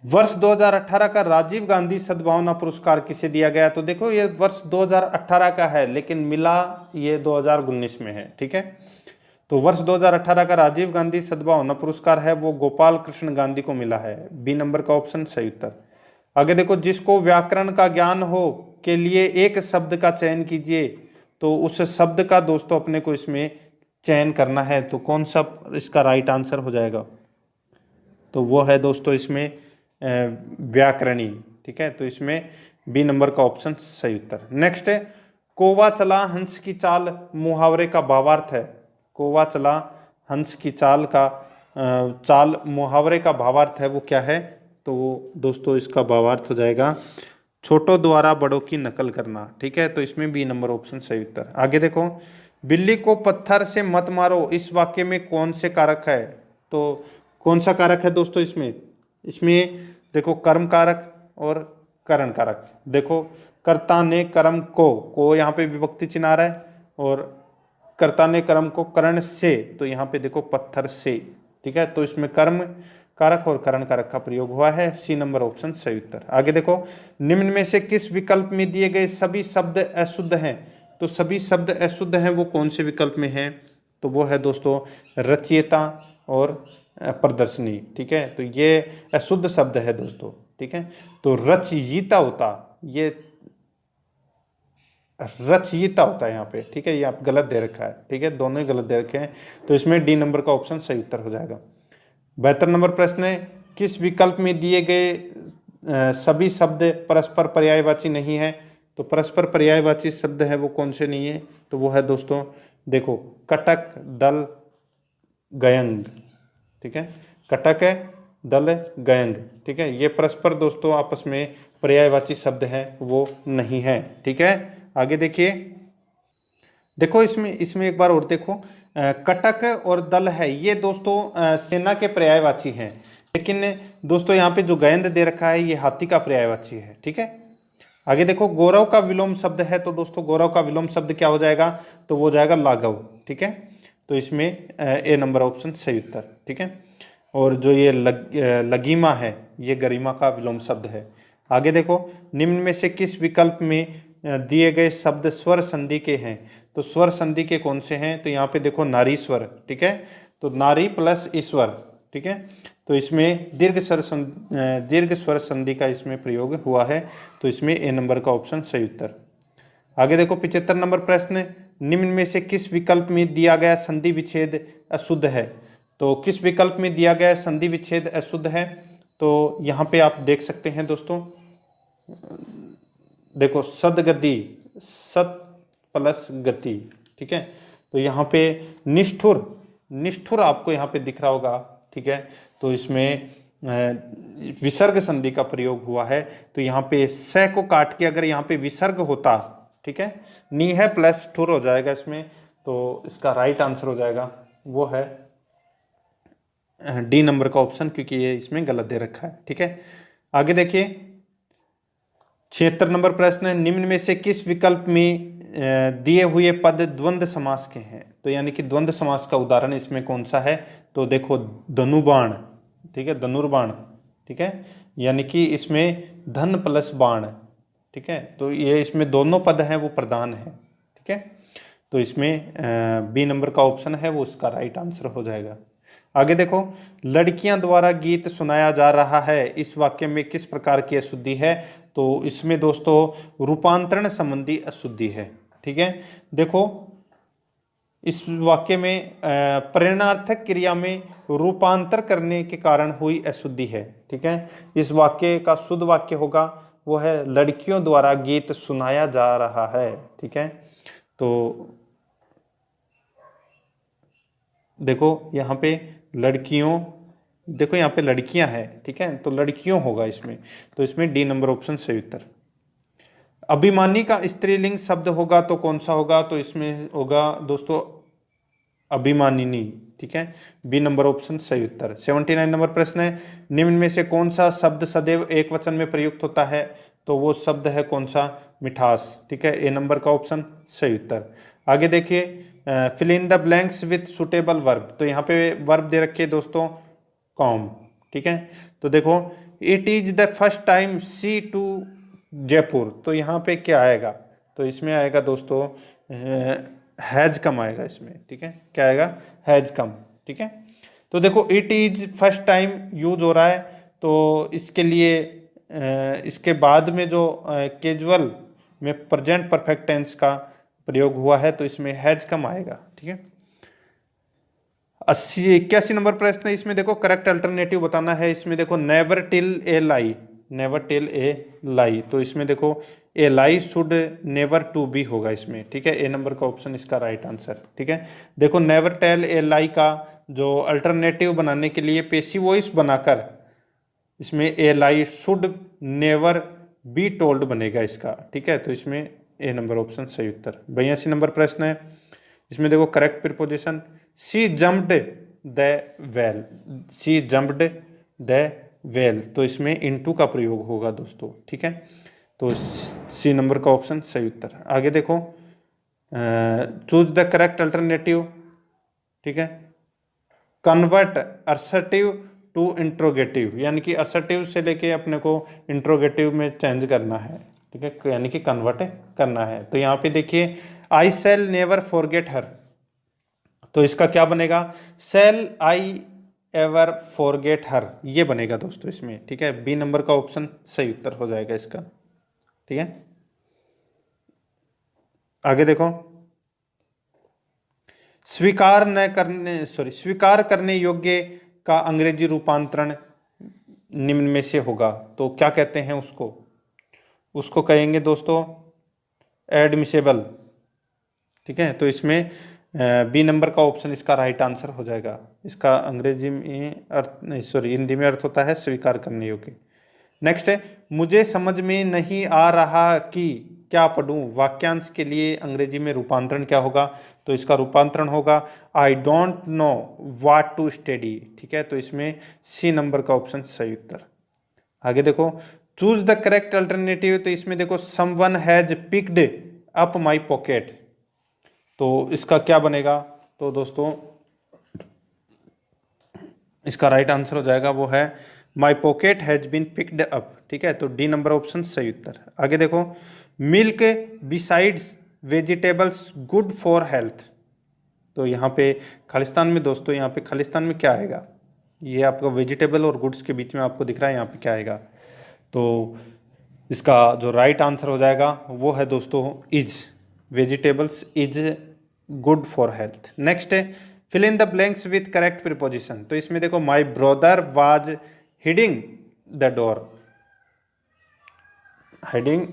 वर्ष 2018 का राजीव गांधी सद्भावना पुरस्कार किसे दिया गया? तो देखो ये वर्ष 2018 का है लेकिन मिला ये 2019 में है, ठीक है। तो वर्ष 2018 का राजीव गांधी सद्भावना पुरस्कार है वो गोपाल कृष्ण गांधी को मिला है। बी नंबर का ऑप्शन सही उत्तर। आगे देखो, जिसको व्याकरण का ज्ञान हो के लिए एक शब्द का चयन कीजिए, तो उस शब्द का दोस्तों अपने को इसमें चयन करना है। तो कौन सा इसका राइट आंसर हो जाएगा? तो वो है दोस्तों इसमें व्याकरणी, ठीक है। तो इसमें बी नंबर का ऑप्शन सही उत्तर। नेक्स्ट है, कोवा चला हंस की चाल मुहावरे का भावार्थ है। कोवा चला हंस की चाल का चाल मुहावरे का भावार्थ है वो क्या है? तो दोस्तों इसका भावार्थ हो जाएगा छोटों द्वारा बड़ों की नकल करना, ठीक है। तो इसमें बी नंबर ऑप्शन सही उत्तर। आगे देखो, बिल्ली को पत्थर से मत मारो इस वाक्य में कौन से कारक है? तो कौन सा कारक है दोस्तों इसमें? इसमें देखो कर्म कारक और करण कारक। देखो, कर्ता ने कर्म को यहाँ पे विभक्ति चिन्ह आ रहा है और कर्ता ने कर्म को करण से, तो यहाँ पे देखो पत्थर से, ठीक है। तो इसमें कर्म कारक और करण कारक का प्रयोग हुआ है। सी नंबर ऑप्शन सही उत्तर। आगे देखो, निम्न में से किस विकल्प में दिए गए सभी शब्द अशुद्ध हैं? तो सभी शब्द अशुद्ध हैं वो कौन से विकल्प में हैं? तो वो है दोस्तों रचयिता और प्रदर्शनी, ठीक है। तो ये अशुद्ध शब्द है दोस्तों, ठीक है। तो रचयिता होता, ये रचयिता होता है यहाँ पे, ठीक है। ये आप गलत दे रखा है, ठीक है, दोनों ही गलत दे रखे हैं। तो इसमें डी नंबर का ऑप्शन सही उत्तर हो जाएगा। 72 नंबर प्रश्न है, किस विकल्प में दिए गए सभी शब्द परस्पर पर्यायवाची नहीं है? तो परस्पर पर्यायवाची शब्द है वो कौन से नहीं है? तो वो है दोस्तों देखो कटक, दल, गयंग, ठीक है। कटक है, दल, गयंग, ठीक है। ये परस्पर दोस्तों आपस में पर्यायवाची शब्द हैं वो नहीं है, ठीक है। आगे देखिए, देखो इसमें इसमें एक बार और देखो, कटक और दल है, ये दोस्तों सेना के पर्यायवाची हैं, लेकिन दोस्तों यहाँ पे जो गेंद दे रखा है ये हाथी का पर्यायवाची है। ठीक है, आगे देखो, गौरव का विलोम शब्द है, तो दोस्तों गौरव का विलोम शब्द क्या हो जाएगा, तो वो हो जाएगा लाघव। ठीक है, तो इसमें ए नंबर ऑप्शन सही उत्तर। ठीक है, और जो ये लगीमा है ये गरिमा का विलोम शब्द है। आगे देखो, निम्न में से किस विकल्प में दिए गए शब्द स्वर संधि के हैं, तो स्वर संधि के कौन से हैं, तो यहाँ पे देखो नारीश्वर। ठीक है, तो नारी प्लस ईश्वर। ठीक है, तो इसमें दीर्घ स्वर संधि का इसमें प्रयोग हुआ है, तो इसमें ए नंबर का ऑप्शन सही उत्तर। आगे देखो 75 नंबर प्रश्न, निम्न में से किस विकल्प में दिया गया संधि विच्छेद अशुद्ध है, तो किस विकल्प में दिया गया संधि विच्छेद अशुद्ध है, तो यहाँ पे आप देख सकते हैं दोस्तों, देखो सदगति, सत प्लस गति। ठीक है, तो यहाँ पे निष्ठुर आपको यहाँ पे दिख रहा होगा। ठीक है, तो इसमें विसर्ग संधि का प्रयोग हुआ है, तो यहाँ पे स को काट के अगर यहाँ पे विसर्ग होता, ठीक है, नी है प्लस ठुर हो जाएगा इसमें, तो इसका राइट आंसर हो जाएगा वो है डी नंबर का ऑप्शन, क्योंकि ये इसमें गलत दे रखा है। ठीक है, आगे देखिए 76 नंबर प्रश्न है, निम्न में से किस विकल्प में दिए हुए पद द्वंद्व समास के हैं, तो यानी कि द्वंद्व समास का उदाहरण इसमें कौन सा है, तो देखो धनुबाण। ठीक है, धनुर्बाण। ठीक है, यानी कि इसमें धन प्लस बाण। ठीक है, तो ये इसमें दोनों पद हैं वो प्रधान है। ठीक है, तो इसमें बी नंबर का ऑप्शन है वो इसका राइट आंसर हो जाएगा। आगे देखो, लड़कियां द्वारा गीत सुनाया जा रहा है, इस वाक्य में किस प्रकार की अशुद्धि है, तो इसमें दोस्तों रूपांतरण संबंधी अशुद्धि है। ठीक है, देखो इस वाक्य में प्रेरणार्थक क्रिया में रूपांतर करने के कारण हुई अशुद्धि है। ठीक है, इस वाक्य का शुद्ध वाक्य होगा वो है लड़कियों द्वारा गीत सुनाया जा रहा है। ठीक है, तो देखो यहाँ पे लड़कियों, देखो यहाँ पे लड़कियां हैं। ठीक है, तो लड़कियों होगा इसमें, तो इसमें डी नंबर ऑप्शन सही उत्तर। अभिमानी का स्त्रीलिंग शब्द होगा तो कौन सा होगा, तो इसमें होगा दोस्तों अभिमानिनी। ठीक है, बी नंबर ऑप्शन सही उत्तर। 79 नंबर प्रश्न है, निम्न में से कौन सा शब्द सदैव एक वचन में प्रयुक्त होता है, तो वो शब्द है कौन सा, मिठास। ठीक है, ए नंबर का ऑप्शन सही उत्तर। आगे देखिए, fill in the blanks with suitable verb, तो यहाँ पे वर्ब दे रखे दोस्तों कॉम। ठीक है, तो देखो it is the first time see to Jaipur, तो यहाँ पे क्या आएगा, तो इसमें आएगा दोस्तों हैज कम आएगा इसमें। ठीक है, क्या आएगा, हैज कम। ठीक है, तो देखो it is first time use हो रहा है, तो इसके लिए इसके बाद में जो कैजुअल में प्रेजेंट परफेक्ट टेंस का प्रयोग हुआ है, तो इसमें हैज कम आएगा। ठीक है, 81 नंबर प्रश्न है, इसमें देखो करेक्ट अल्टरनेटिव बताना है। इसमें देखो never tell a lie, never tell a lie, तो इसमें देखो a lie should never to be होगा इसमें। ठीक है, ए नंबर का ऑप्शन इसका राइट आंसर। ठीक है, देखो नेवर टेल ए लाई का जो अल्टरनेटिव बनाने के लिए पेशी वॉइस बनाकर इसमें ए lie should never be told बनेगा इसका। ठीक है, तो इसमें ए नंबर ऑप्शन सही उत्तर। 82 नंबर प्रश्न है, इसमें देखो correct preposition, she jumped the well, she jumped the well, तो इसमें इनटू का प्रयोग होगा दोस्तों। ठीक है, तो सी नंबर का ऑप्शन सही उत्तर। आगे देखो चूज द करेक्ट अल्टरनेटिव। ठीक है, कन्वर्ट असर्टिव टू इंट्रोगेटिव, यानी कि असर्टिव से लेके अपने को इंट्रोगेटिव में चेंज करना है। ठीक है, यानी कि कन्वर्ट करना है। तो यहाँ पे देखिए आई शैल नेवर फॉरगेट हर, तो इसका क्या बनेगा, शैल आई एवर फॉरगेट हर, ये बनेगा दोस्तों इसमें। ठीक है, बी नंबर का ऑप्शन सही उत्तर हो जाएगा इसका। ठीक है, आगे देखो स्वीकार करने योग्य का अंग्रेजी रूपांतरण निम्न में से होगा, तो क्या कहते हैं उसको, उसको कहेंगे दोस्तों एडमिसेबल। ठीक है, तो इसमें बी नंबर का ऑप्शन इसका राइट आंसर हो जाएगा। इसका अंग्रेजी में अर्थ नहीं, सॉरी हिंदी में अर्थ होता है स्वीकार करने योग्य। नेक्स्ट है, मुझे समझ में नहीं आ रहा कि क्या पढ़ूं। वाक्यांश के लिए अंग्रेजी में रूपांतरण क्या होगा, तो इसका रूपांतरण होगा I don't know what to study. ठीक है, तो इसमें सी नंबर का ऑप्शन सही उत्तर। आगे देखो, चूज द करेक्ट अल्टरनेटिव, तो इसमें देखो someone has picked up my pocket, तो इसका क्या बनेगा, तो दोस्तों इसका राइट आंसर हो जाएगा वो है my pocket has been picked up. ठीक है, तो डी नंबर ऑप्शन सही उत्तर। आगे देखो, milk besides vegetables good for health, तो यहाँ पे खालिस्तान में दोस्तों, यहाँ पे खालिस्तान में क्या आएगा, ये आपका वेजिटेबल और गुड्स के बीच में आपको दिख रहा है, यहाँ पे क्या आएगा, तो इसका जो राइट आंसर हो जाएगा वो है दोस्तों is, vegetables is good for health. Next है, fill in the blanks with correct preposition, तो इसमें देखो my brother was hiding the door, hiding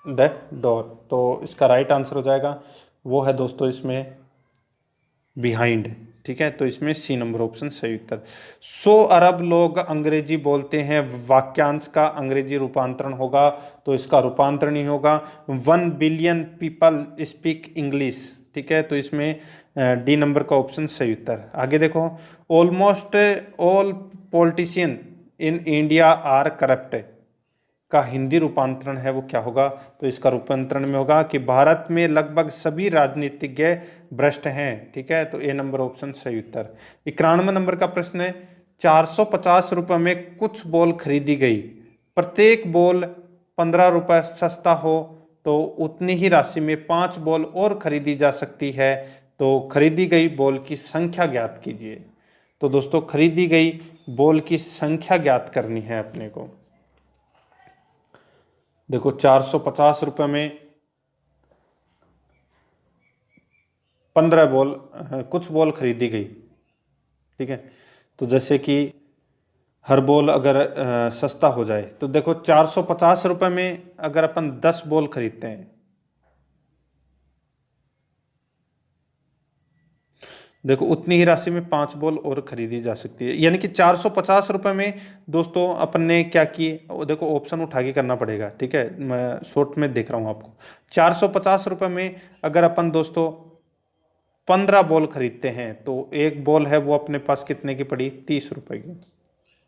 the door, तो इसका राइट आंसर हो जाएगा वो है दोस्तों इसमें बिहाइंड। ठीक है, तो इसमें सी नंबर ऑप्शन सही उत्तर। 100 अरब लोग अंग्रेजी बोलते हैं, वाक्यांश का अंग्रेजी रूपांतरण होगा, तो इसका रूपांतरण ही होगा 1 बिलियन पीपल स्पीक इंग्लिश। ठीक है, तो इसमें डी नंबर का ऑप्शन सही उत्तर। आगे देखो, almost all politician in India are corrupt का हिंदी रूपांतरण है वो क्या होगा, तो इसका रूपांतरण में होगा कि भारत में लगभग सभी राजनीतिज्ञ भ्रष्ट हैं। ठीक है, तो ए नंबर ऑप्शन सही उत्तर। 91 नंबर का प्रश्न है, 450 रुपये में कुछ बॉल खरीदी गई, प्रत्येक बॉल 15 रुपये सस्ता हो तो उतनी ही राशि में 5 बॉल और खरीदी जा सकती है, तो खरीदी गई बॉल की संख्या ज्ञात कीजिए। तो दोस्तों खरीदी गई बॉल की संख्या ज्ञात करनी है अपने को। देखो 450 रुपये में 15 बॉल, कुछ बॉल खरीदी गई। ठीक है, तो जैसे कि हर बॉल अगर सस्ता हो जाए, तो देखो 450 रुपये में अगर अपन 10 बॉल खरीदते हैं, देखो उतनी ही राशि में 5 बॉल और खरीदी जा सकती है, यानी कि 450 रुपये में दोस्तों अपन ने क्या किए, देखो ऑप्शन उठा के करना पड़ेगा। ठीक है, मैं शॉर्ट में देख रहा हूँ आपको। 450 रुपये में अगर अपन दोस्तों 15 बॉल खरीदते हैं, तो एक बॉल है वो अपने पास कितने की पड़ी, 30 रुपये की।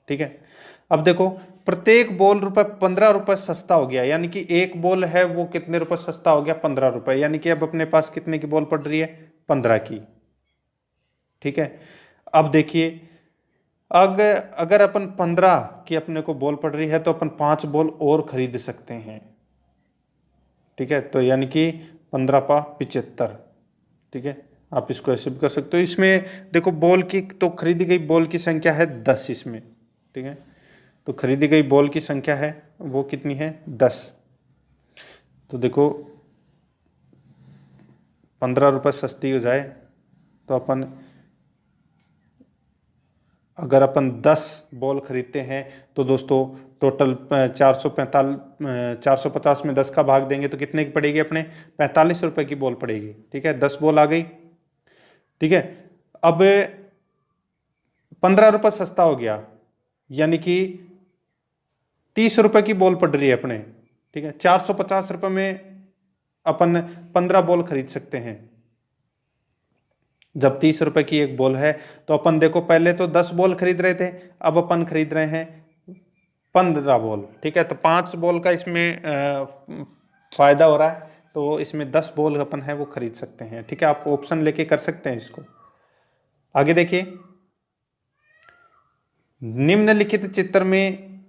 ठीक है, अब देखो प्रत्येक बॉल 15 रुपये सस्ता हो गया, यानी कि एक बॉल है वो कितने रुपए सस्ता हो गया, 15 रुपये, यानी कि अब अपने पास कितने की बॉल पड़ रही है, 15 की। ठीक है, अब देखिए अगर अपन 15 की अपने को बॉल पड़ रही है तो अपन 5 बॉल और खरीद सकते हैं। ठीक है, तो यानी कि 15 पा 75। ठीक है, आप इसको ऐसे भी कर सकते हो। इसमें देखो बॉल की तो खरीदी गई बॉल की संख्या है 10 इसमें। ठीक है, तो खरीदी गई बॉल की संख्या है वो कितनी है, 10। तो देखो 15 रुपये सस्ती हो जाए तो अपन अगर अपन 10 बॉल खरीदते हैं तो दोस्तों टोटल 450 में 10 का भाग देंगे तो कितने की पड़ेगी, अपने 45 रुपए की बॉल पड़ेगी। ठीक है, 10 बॉल आ गई। ठीक है, अब 15 रुपये सस्ता हो गया, यानी कि 30 रुपए की बॉल पड़ रही है अपने। ठीक है, 450 रुपये में अपन 15 बॉल खरीद सकते हैं। जब 30 रुपए की एक बॉल है तो अपन देखो पहले तो 10 बॉल खरीद रहे थे, अब अपन खरीद रहे हैं 15 बॉल। ठीक है, तो 5 बॉल का इसमें फायदा हो रहा है, तो इसमें 10 बॉल अपन है वो खरीद सकते हैं। ठीक है, आप ऑप्शन लेके कर सकते हैं इसको। आगे देखिए, निम्नलिखित चित्र में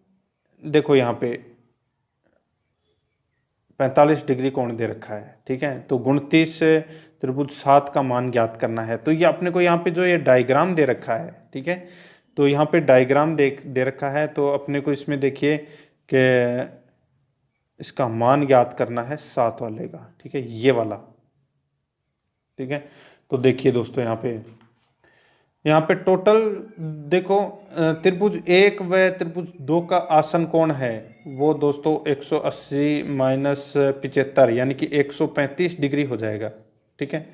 देखो यहाँ पे 45 डिग्री कोण दे रखा है। ठीक है, तो 29 त्रिभुज 7 का मान ज्ञात करना है। तो ये अपने को यहाँ पे जो ये डायग्राम दे रखा है, ठीक है, तो यहाँ पे डायग्राम दे रखा है, तो अपने को इसमें देखिए कि इसका मान ज्ञात करना है 7 वाले का। ठीक है, ये वाला। ठीक है, तो देखिए दोस्तों यहाँ पे टोटल देखो त्रिभुज 1 व त्रिभुज 2 का आसन कोण है वो दोस्तों 180 माइनस 75 यानी कि 135 डिग्री हो जाएगा। ठीक है,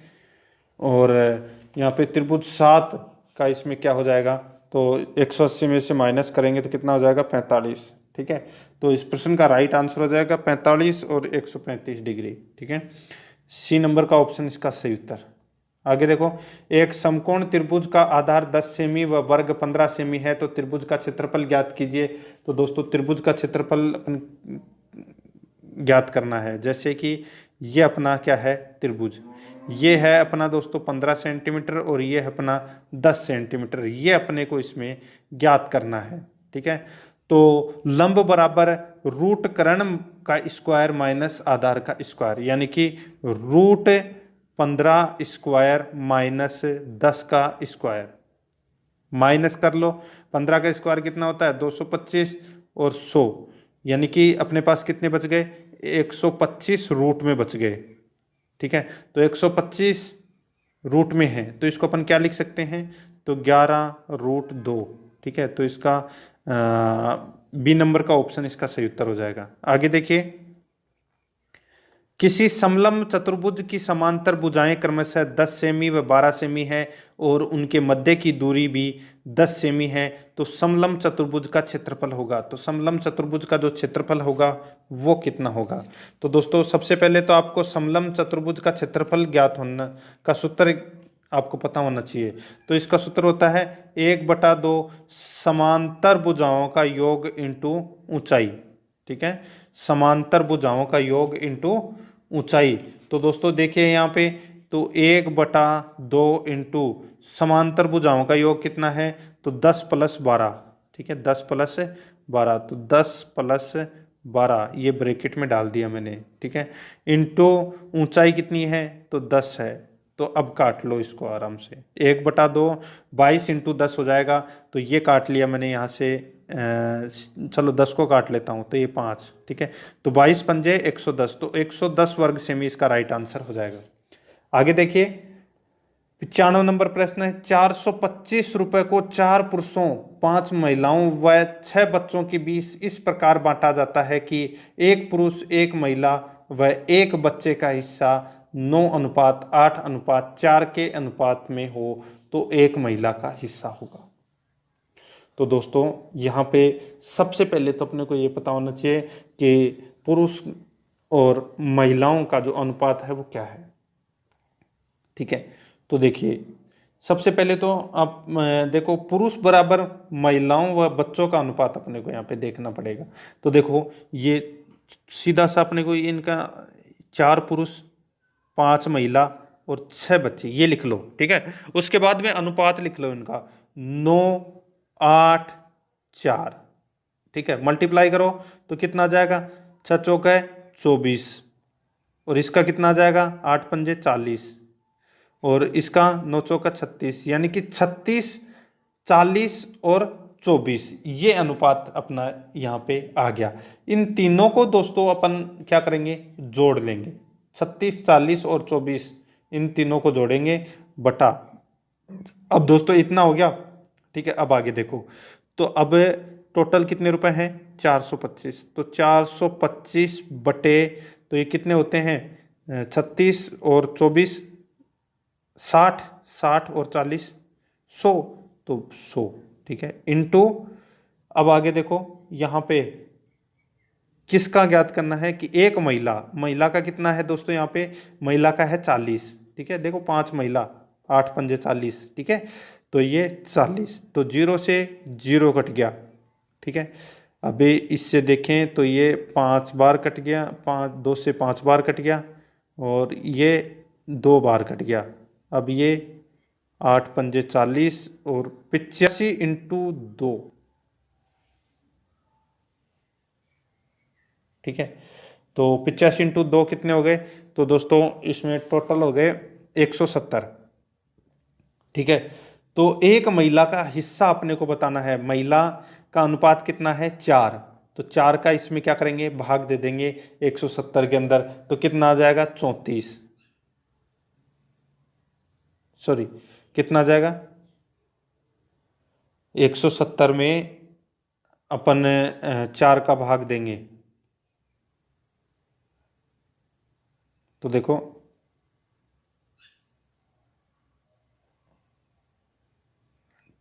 और यहाँ पे त्रिभुज 7 का इसमें क्या हो जाएगा, तो 180 में से माइनस करेंगे तो कितना हो जाएगा, 45। ठीक है। तो इस प्रश्न का राइट आंसर हो जाएगा 45 और 135 डिग्री। ठीक है, सी नंबर का ऑप्शन इसका सही उत्तर। आगे देखो, एक समकोण त्रिभुज का आधार 10 सेमी व वर्ग 15 सेमी है, तो त्रिभुज का क्षेत्रफल ज्ञात कीजिए। तो दोस्तों त्रिभुज का क्षेत्रफल अपन ज्ञात करना है। जैसे कि ये अपना क्या है, त्रिभुज, ये है अपना दोस्तों 15 सेंटीमीटर और ये है अपना 10 सेंटीमीटर, ये अपने को इसमें ज्ञात करना है। ठीक है, तो लंब बराबर रूट कर्ण का स्क्वायर माइनस आधार का स्क्वायर, यानी कि रूट 15 स्क्वायर माइनस 10 का स्क्वायर, माइनस कर लो। 15 का स्क्वायर कितना होता है, 225 और 100, यानी कि अपने पास कितने बच गए, 125 रूट में बच गए। ठीक है, तो 125 रूट में है, तो इसको अपन क्या लिख सकते हैं, तो 11 रूट 2। ठीक है, तो इसका बी नंबर का ऑप्शन इसका सही उत्तर हो जाएगा। आगे देखिए, किसी समलंब चतुर्भुज की समांतर भुजाएं क्रमशः 10 सेमी व 12 सेमी है और उनके मध्य की दूरी भी 10 सेमी है, तो समलंब चतुर्भुज का क्षेत्रफल होगा। तो समलंब चतुर्भुज का जो क्षेत्रफल होगा वो कितना होगा। तो दोस्तों सबसे पहले तो आपको समलंब चतुर्भुज का क्षेत्रफल ज्ञात होना का सूत्र आपको पता होना चाहिए। तो इसका सूत्र होता है 1/2 समांतर भुजाओं का योग इंटू ऊंचाई। ठीक है, समांतर भुजाओं का योग इंटू ऊंचाई। तो दोस्तों देखिए यहाँ पे, तो 1/2 इंटू समांतर भुजाओं का योग कितना है, तो 10 + 12। ठीक है, 10 + 12, तो 10 + 12 ये ब्रैकेट में डाल दिया मैंने। ठीक है, इंटू ऊंचाई कितनी है, तो 10 है। तो अब काट लो इसको आराम से, 1/2 22 इंटू 10 हो जाएगा। तो ये काट लिया मैंने यहाँ से, चलो 10 को काट लेता हूँ, तो ये 5। ठीक है, तो 22 पंजे 110, तो 110 वर्ग सेमी इसका राइट आंसर हो जाएगा। आगे देखिए, 95 नंबर प्रश्न है, 425 रुपए को 4 पुरुषों 5 महिलाओं व 6 बच्चों के बीच इस प्रकार बांटा जाता है कि एक पुरुष, एक महिला व एक बच्चे का हिस्सा 9:8:4 के अनुपात में हो, तो एक महिला का हिस्सा होगा। तो दोस्तों यहाँ पे सबसे पहले तो अपने को ये पता होना चाहिए कि पुरुष और महिलाओं का जो अनुपात है वो क्या है। ठीक है, तो देखिए सबसे पहले तो आप देखो, पुरुष बराबर महिलाओं व बच्चों का अनुपात अपने को यहाँ पे देखना पड़ेगा। तो देखो ये सीधा सा अपने को इनका 4 पुरुष 5 महिला और 6 बच्चे ये लिख लो। ठीक है, उसके बाद में अनुपात लिख लो इनका 9:8:4। ठीक है, मल्टीप्लाई करो तो कितना आ जाएगा, 6 चौके 24 और इसका कितना आ जाएगा, 8 पंजे 40 और इसका 9 चौका 36, यानी कि 36, 40 और 24 ये अनुपात अपना यहाँ पे आ गया। इन तीनों को दोस्तों अपन क्या करेंगे, जोड़ लेंगे। 36, 40 और 24 इन तीनों को जोड़ेंगे बटा, अब दोस्तों इतना हो गया। ठीक है, अब आगे देखो, तो अब टोटल कितने रुपए हैं, 425, तो 425 बटे, तो ये कितने होते हैं, 36 और 24 60, 60 और 40 100, तो 100। ठीक है, इंटू, अब आगे देखो यहाँ पे किसका ज्ञात करना है कि एक महिला का कितना है दोस्तों, यहाँ पे महिला का है 40। ठीक है, देखो 5 महिला 8 पंजे 40। ठीक है, तो ये 40, तो 0 से 0 कट गया। ठीक है, अभी इससे देखें तो ये 5 बार कट गया, 2 से 5 बार कट गया और ये 2 बार कट गया। अब ये 8 पंजे 40 और 85 इंटू 2। ठीक है, तो 85 इंटू 2 कितने हो गए, तो दोस्तों इसमें टोटल हो गए 170। ठीक है, तो एक महिला का हिस्सा अपने को बताना है, महिला का अनुपात कितना है 4, तो 4 का इसमें क्या करेंगे, भाग दे देंगे 170 के अंदर, तो कितना आ जाएगा 34, सॉरी कितना आ जाएगा 170 में अपन 4 का भाग देंगे, तो देखो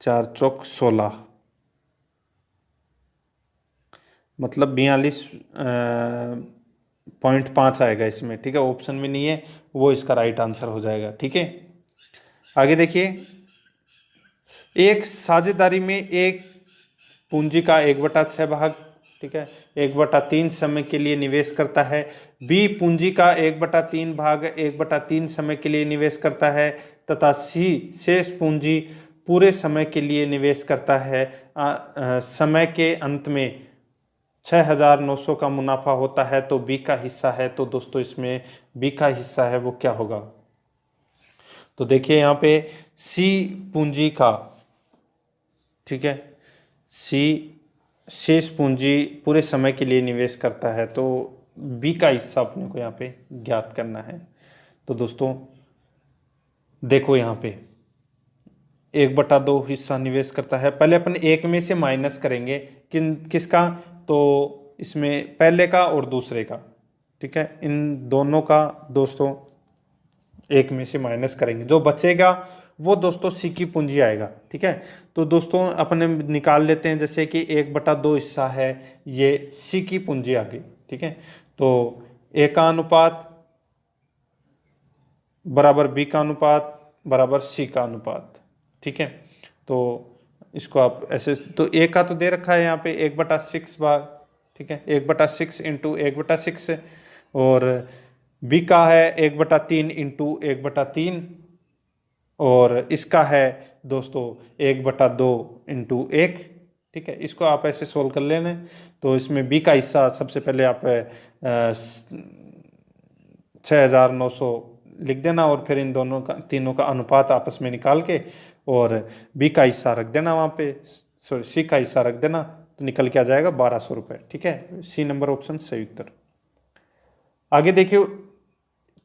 4 चौक 16, मतलब 42.5 आएगा इसमें, ठीक है। ऑप्शन में नहीं है, वो इसका राइट आंसर हो जाएगा, ठीक है। आगे देखिए, एक साझेदारी में एक पूंजी का 1/6 भाग, ठीक है, 1/3 समय के लिए निवेश करता है। बी पूंजी का 1/3 भाग 1/3 समय के लिए निवेश करता है, तथा सी शेष पूंजी पूरे समय के लिए निवेश करता है। समय के अंत में 6,900 का मुनाफा होता है, तो बी का हिस्सा है। तो दोस्तों इसमें बी का हिस्सा है वो क्या होगा? तो देखिए यहाँ पे सी पूंजी का, ठीक है, सी शेष पूंजी पूरे समय के लिए निवेश करता है, तो बी का हिस्सा अपने को यहाँ पे ज्ञात करना है। तो दोस्तों देखो यहाँ पे 1/2 हिस्सा निवेश करता है। पहले अपन एक में से माइनस करेंगे, किसका? तो इसमें पहले का और दूसरे का, ठीक है, इन दोनों का दोस्तों एक में से माइनस करेंगे, जो बचेगा वो दोस्तों सी की पूंजी आएगा, ठीक है। तो दोस्तों अपने निकाल लेते हैं, जैसे कि 1/2 हिस्सा है ये सी की पूंजी आ गई, ठीक है। तो ए का अनुपात बराबर बी का अनुपात बराबर सी का अनुपात, ठीक है। तो इसको आप ऐसे, तो ए का तो दे रखा है यहाँ पे 1/6 भाग, ठीक है, 1/6 इंटू 1/6, और बी का है 1/3 इंटू 1/3, और इसका है दोस्तों 1/2 इंटू 1, ठीक है। इसको आप ऐसे सोल्व कर लेना। तो इसमें बी का हिस्सा सबसे पहले आप 6,900 लिख देना, और फिर इन दोनों का, तीनों का अनुपात आपस में निकाल के, और बी का हिस्सा रख देना वहाँ पे, सॉरी सी का हिस्सा रख देना, तो निकल के आ जाएगा 1,200 रुपये, ठीक है। सी नंबर ऑप्शन सही उत्तर। आगे देखिए,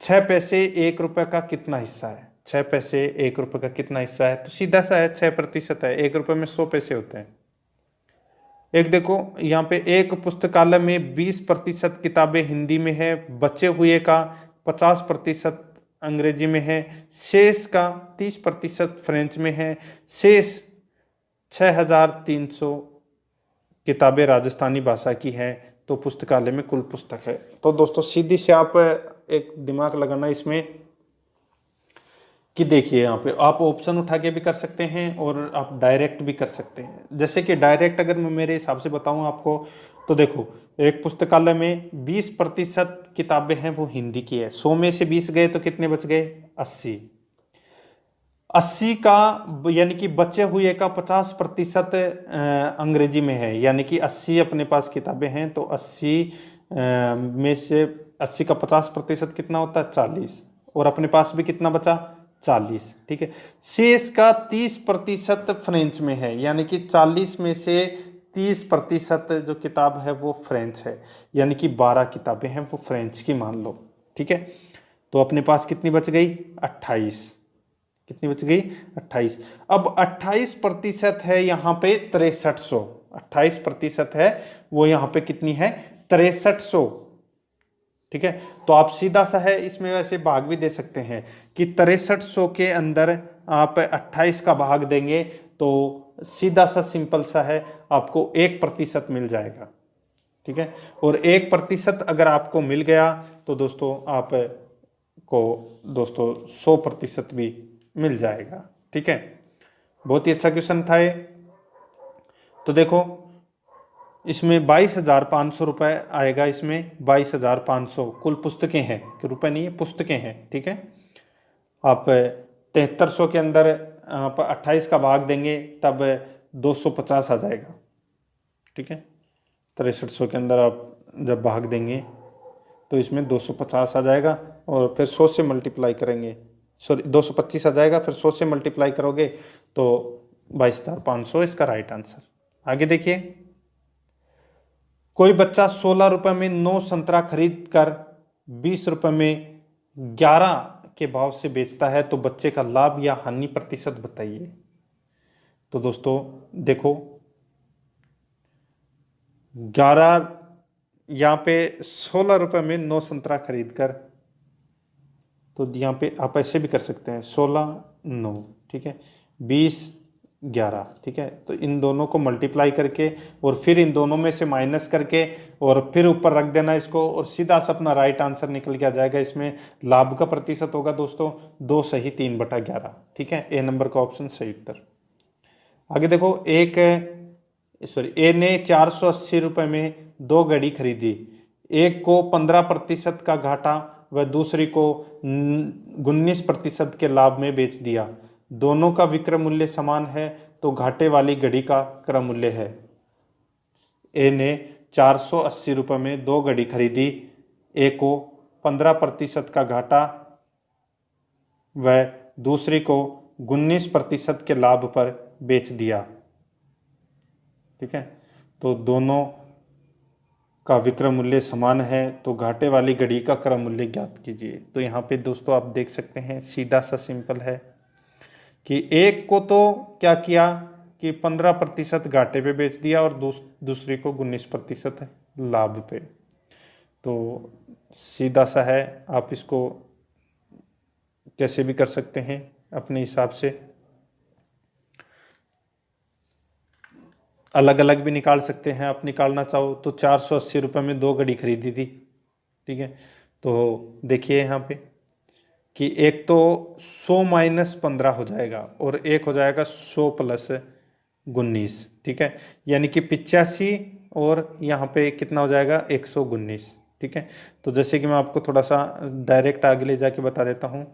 6 पैसे 1 रुपये का कितना हिस्सा है? 6 पैसे 1 रुपये का कितना हिस्सा है? तो सीधा सा है, 6% है। 1 रुपये में 100 पैसे होते हैं। एक देखो यहाँ पे, एक पुस्तकालय में 20% किताबें हिंदी में है, बचे हुए का 50% अंग्रेजी में है, शेष का 30% फ्रेंच में है, शेष 6,300 किताबें राजस्थानी भाषा की है, तो पुस्तकालय में कुल पुस्तक है। तो दोस्तों सीधी से आप एक दिमाग लगाना इसमें कि देखिए यहाँ पे आप ऑप्शन उठा के भी कर सकते हैं और आप डायरेक्ट भी कर सकते हैं। जैसे कि डायरेक्ट अगर मैं मेरे हिसाब से बताऊं आपको, तो देखो एक पुस्तकालय में 20% किताबें हैं वो हिंदी की है, 100 में से 20 गए तो कितने बच गए? 80। 80 का यानी कि बचे हुए का 50% अंग्रेजी में है, यानी कि 80 अपने पास किताबें हैं, तो 80 में से 80 का 50% कितना होता है? 40, और अपने पास भी कितना बचा? 40, ठीक है। शेष का 30% फ्रेंच में है, यानी कि 40 में से 30% जो किताब है वो फ्रेंच है, यानी कि 12 किताबें हैं वो फ्रेंच की मान लो, ठीक है। तो अपने पास कितनी बच गई? 28। कितनी बच गई? 28। अब 28% है यहाँ पे 6300, 28% है वो यहाँ पे कितनी है? 6300, ठीक है। तो आप सीधा सा है इसमें वैसे भाग भी दे सकते हैं कि 6300 के अंदर आप 28 का भाग देंगे तो सीधा सा सिंपल सा है, आपको 1% मिल जाएगा, ठीक है। और 1% अगर आपको मिल गया तो दोस्तों आप को दोस्तों 100% भी मिल जाएगा, ठीक है। बहुत ही अच्छा क्वेश्चन था ये। तो देखो इसमें 22,500 रुपये आएगा, इसमें 22,500 कुल पुस्तकें हैं, कि रुपए नहीं है, पुस्तकें हैं, ठीक है। आप 7300 के अंदर आप 28 का भाग देंगे तब 250 आ जाएगा, ठीक है। 6300 के अंदर आप जब भाग देंगे तो इसमें 250 आ जाएगा, और फिर 100 से मल्टीप्लाई करेंगे, सॉरी 225 आ जाएगा, फिर 100 से मल्टीप्लाई करोगे तो 22,500 इसका राइट आंसर। आगे देखिए, कोई बच्चा 16 रुपए में 9 संतरा खरीद कर 20 रुपए में 11 के भाव से बेचता है, तो बच्चे का लाभ या हानि प्रतिशत बताइए। तो दोस्तों देखो 11, यहाँ पे 16 रुपए में 9 संतरा खरीद कर, तो यहाँ पे आप ऐसे भी कर सकते हैं 16 9, ठीक है, 20 11। ठीक है, तो इन दोनों को मल्टीप्लाई करके और फिर इन दोनों में से माइनस करके और फिर ऊपर रख देना इसको, और सीधा सा अपना राइट आंसर निकल के आ जाएगा। इसमें लाभ का प्रतिशत होगा दोस्तों 2 सही 3/11। ठीक है, ए नंबर का ऑप्शन सही उत्तर। आगे देखो, ए ने 480 रुपये में 2 घड़ी खरीदी। एक को 15% का घाटा व दूसरी को 19% के लाभ में बेच दिया। दोनों का विक्रय मूल्य समान है, तो घाटे वाली घड़ी का क्रय मूल्य है। ए ने 480 रुपये में 2 घड़ी खरीदी। ए को 15% का घाटा व दूसरी को 19% के लाभ पर बेच दिया। ठीक है, तो दोनों का विक्रय मूल्य समान है, तो घाटे वाली घड़ी का क्रय मूल्य ज्ञात कीजिए। तो यहाँ पे दोस्तों आप देख सकते हैं, सीधा सा सिंपल है कि एक को तो क्या किया कि 15% घाटे पे बेच दिया और दूसरी को 19% लाभ पे। तो सीधा सा है, आप इसको कैसे भी कर सकते हैं अपने हिसाब से, अलग अलग भी निकाल सकते हैं। आप निकालना चाहो तो 480 रुपये में 2 घड़ी खरीदी थी। ठीक है, तो देखिए यहाँ पे कि एक तो 100 - 15 हो जाएगा और एक हो जाएगा 100 + 19। ठीक है, यानी कि 85 और यहाँ पे कितना हो जाएगा 119। ठीक है, तो जैसे कि मैं आपको थोड़ा सा डायरेक्ट आगे ले जाके बता देता हूँ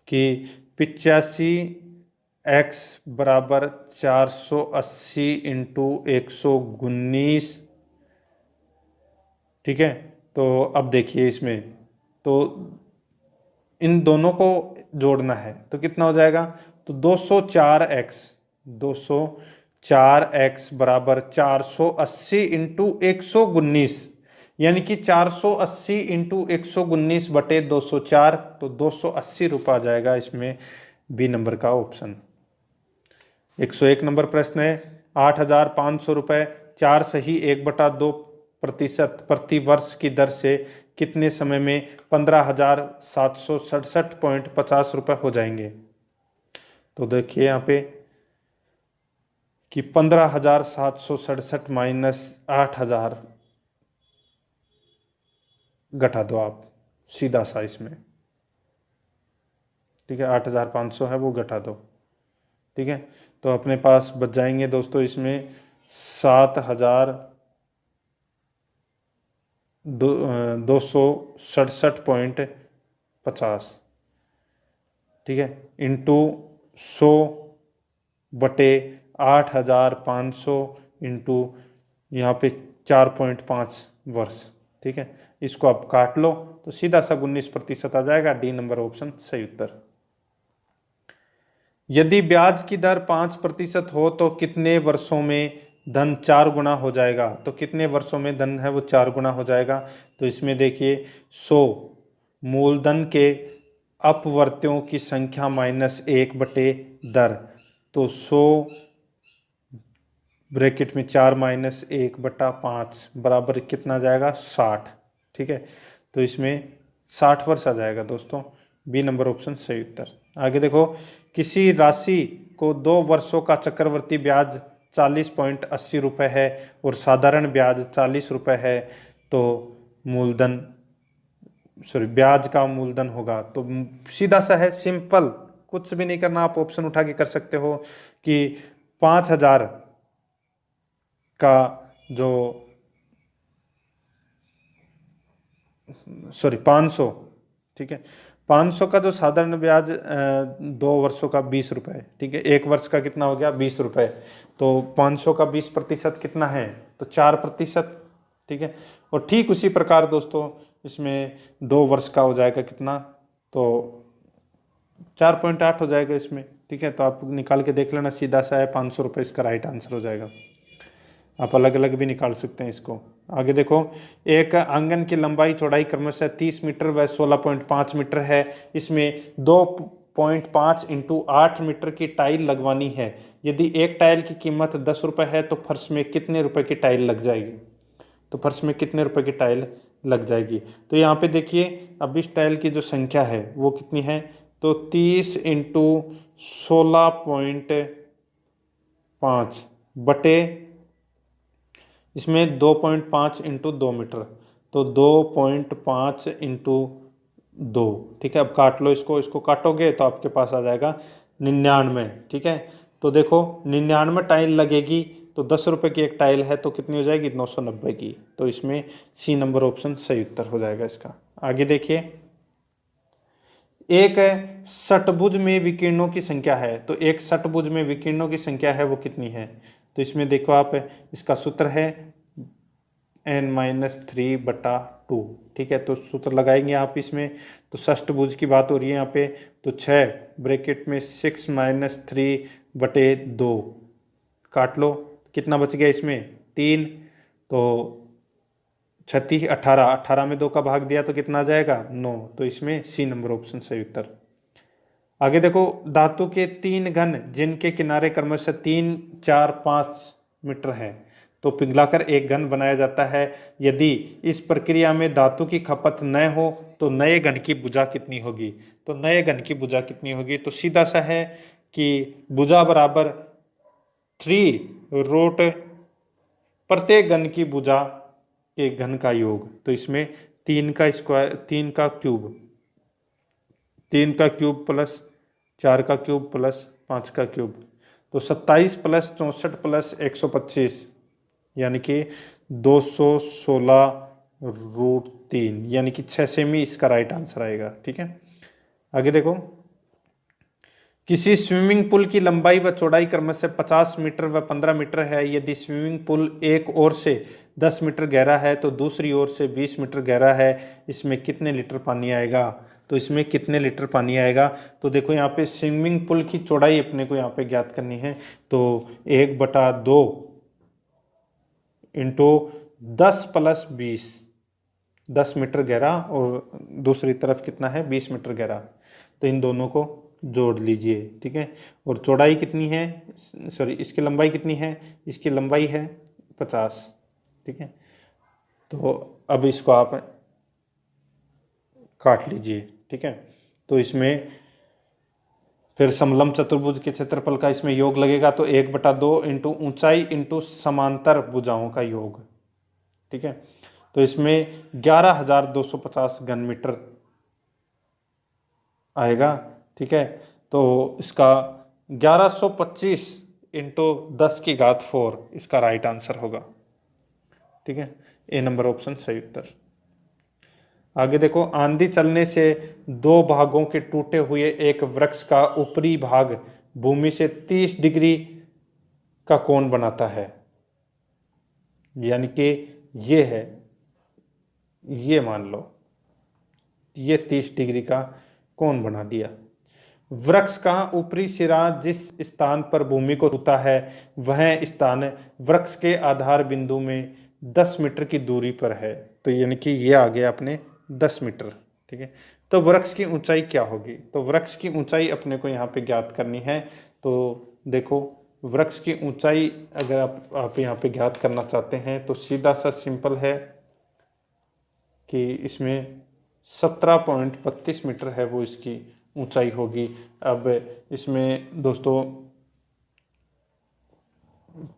कि 85x बराबर 480 × 119। ठीक है, तो अब देखिए इसमें तो इन दोनों को जोड़ना है, तो कितना हो जाएगा, तो 204x बराबर 480 × 119, यानी कि 480 × 119 बटे 204, तो 280 रुपये आ जाएगा इसमें बी नंबर का ऑप्शन। 101 नंबर प्रश्न है, 8,500 रुपये 4 सही 1/2% प्रति वर्ष की दर से कितने समय में 15,767.50 रुपये हो जाएंगे। तो देखिए यहाँ पे कि 15,767 माइनस 8,000 घटा दो आप सीधा सा इसमें। ठीक है, 8,500 है वो घटा दो। ठीक है, तो अपने पास बच जाएंगे दोस्तों इसमें 7,267.50। ठीक है, इंटू 100/8,500 इंटू यहाँ पे 4.5 वर्ष। ठीक है, इसको आप काट लो तो सीधा सा 19% आ जाएगा। डी नंबर ऑप्शन सही उत्तर। यदि ब्याज की दर 5% हो तो कितने वर्षों में धन 4 गुना हो जाएगा। तो कितने वर्षों में धन है वो 4 गुना हो जाएगा। तो इसमें देखिए 100 मूलधन के अपवर्त्यों की संख्या -1 बटे दर, तो 100 ब्रैकेट में 4 - 1/5 बराबर कितना जाएगा 60। ठीक है, तो इसमें 60 वर्ष आ जाएगा दोस्तों। बी नंबर ऑप्शन सही उत्तर। आगे देखो, किसी राशि को 2 वर्षों का चक्रवर्ती ब्याज 40.80 रुपये है और साधारण ब्याज 40 रुपये है, तो ब्याज का मूलधन होगा। तो सीधा सा है, सिंपल, कुछ भी नहीं करना, आप ऑप्शन उठा के कर सकते हो कि 5,000 का जो 500, ठीक है, 500 का जो साधारण ब्याज 2 वर्षों का 20 रुपये। ठीक है, 1 वर्ष का कितना हो गया 20 रुपये, तो 500 का 20% कितना है, तो 4%। ठीक है, और ठीक उसी प्रकार दोस्तों इसमें 2 वर्ष का हो जाएगा कितना, तो 4.8 हो जाएगा इसमें। ठीक है, तो आप निकाल के देख लेना, सीधा सा है 500 रुपये इसका राइट आंसर हो जाएगा। आप अलग अलग भी निकाल सकते हैं इसको। आगे देखो, एक आंगन की लंबाई चौड़ाई क्रमशः 30 मीटर व 16.5 मीटर है। इसमें 2.5 × 8 मीटर की टाइल लगवानी है। यदि एक टाइल की कीमत 10 रुपये है तो फर्श में कितने रुपए की टाइल लग जाएगी। तो फर्श में कितने रुपए की टाइल लग जाएगी। तो यहाँ पे देखिए, अब इस टाइल की जो संख्या है वो कितनी है, तो 30 × 16.5 5 बटे इसमें 2.5 इंटू 2 मीटर, तो 2.5 इंटू 2। ठीक है, अब काट लो इसको, इसको काटोगे तो आपके पास आ जाएगा 99। ठीक है, तो देखो 99 टाइल लगेगी, तो 10 रुपये की एक टाइल है तो कितनी हो जाएगी, 990 की। तो इसमें सी नंबर ऑप्शन सही उत्तर हो जाएगा इसका। आगे देखिए, एक षटभुज में विकिरणों की संख्या है, तो एक षटभुज में विकिरणों की संख्या है वो कितनी है। तो इसमें देखो आप, इसका सूत्र है n-3/2। ठीक है, तो सूत्र लगाएंगे आप इसमें, तो षष्टभुज की बात हो रही है यहाँ पे, तो 6 ब्रैकेट में 6 - 3/2 काट लो, कितना बच गया इसमें 3, तो 36 18, 18 में 2 का भाग दिया तो कितना आ जाएगा 9। तो इसमें सी नंबर ऑप्शन सही उत्तर। आगे देखो, धातु के 3 घन जिनके किनारे क्रमशः 3 4 5 मीटर हैं, तो पिघलाकर एक घन बनाया जाता है। यदि इस प्रक्रिया में धातु की खपत न हो तो नए घन की भुजा कितनी होगी। तो नए घन की भुजा कितनी होगी, तो सीधा सा है कि भुजा बराबर 3 रूट प्रत्येक घन की भुजा के घन का योग। तो इसमें 3 का स्क्वायर, 3 का क्यूब, 3 का क्यूब प्लस 4 का क्यूब प्लस 5 का क्यूब, तो 27 प्लस 64 प्लस 125 यानी कि 216√3 यानी कि 6 सेमी इसका राइट आंसर आएगा। ठीक है, आगे देखो, किसी स्विमिंग पूल की लंबाई व चौड़ाई क्रमशः 50 मीटर व 15 मीटर है। यदि स्विमिंग पूल एक ओर से 10 मीटर गहरा है तो दूसरी ओर से 20 मीटर गहरा है, इसमें कितने लीटर पानी आएगा। तो इसमें कितने लीटर पानी आएगा, तो देखो यहाँ पे स्विमिंग पूल की चौड़ाई अपने को यहाँ पे ज्ञात करनी है, तो 1/2 इंटू 10 + 20, 10 मीटर गहरा और दूसरी तरफ कितना है 20 मीटर गहरा, तो इन दोनों को जोड़ लीजिए। ठीक है, और चौड़ाई कितनी है, सॉरी इसकी लंबाई कितनी है, इसकी लंबाई है 50। ठीक है, तो अब इसको आप काट लीजिए। ठीक है, तो इसमें फिर समलंब चतुर्भुज के क्षेत्रफल का इसमें योग लगेगा, तो 1/2 इंटू ऊंचाई इंटू समांतर भुजाओं का योग। ठीक है, तो इसमें 11,250 घन मीटर आएगा। ठीक है, तो इसका 1125 इंटू 10⁴ इसका राइट आंसर होगा। ठीक है, ए नंबर ऑप्शन सही उत्तर। आगे देखो, आंधी चलने से 2 भागों के टूटे हुए एक वृक्ष का ऊपरी भाग भूमि से 30 डिग्री का कोण बनाता है, यानी कि ये है, ये मान लो ये 30 डिग्री का कोण बना दिया। वृक्ष का ऊपरी सिरा जिस स्थान पर भूमि को छूता है वह स्थान वृक्ष के आधार बिंदु में 10 मीटर की दूरी पर है, तो यानी कि ये आ गया अपने 10 मीटर। ठीक है, तो वृक्ष की ऊंचाई क्या होगी, तो वृक्ष की ऊंचाई अपने को यहाँ पे ज्ञात करनी है। तो देखो, वृक्ष की ऊंचाई अगर आप यहाँ पे ज्ञात करना चाहते हैं तो सीधा सा सिंपल है कि इसमें 17.32 मीटर है वो इसकी ऊंचाई होगी। अब इसमें दोस्तों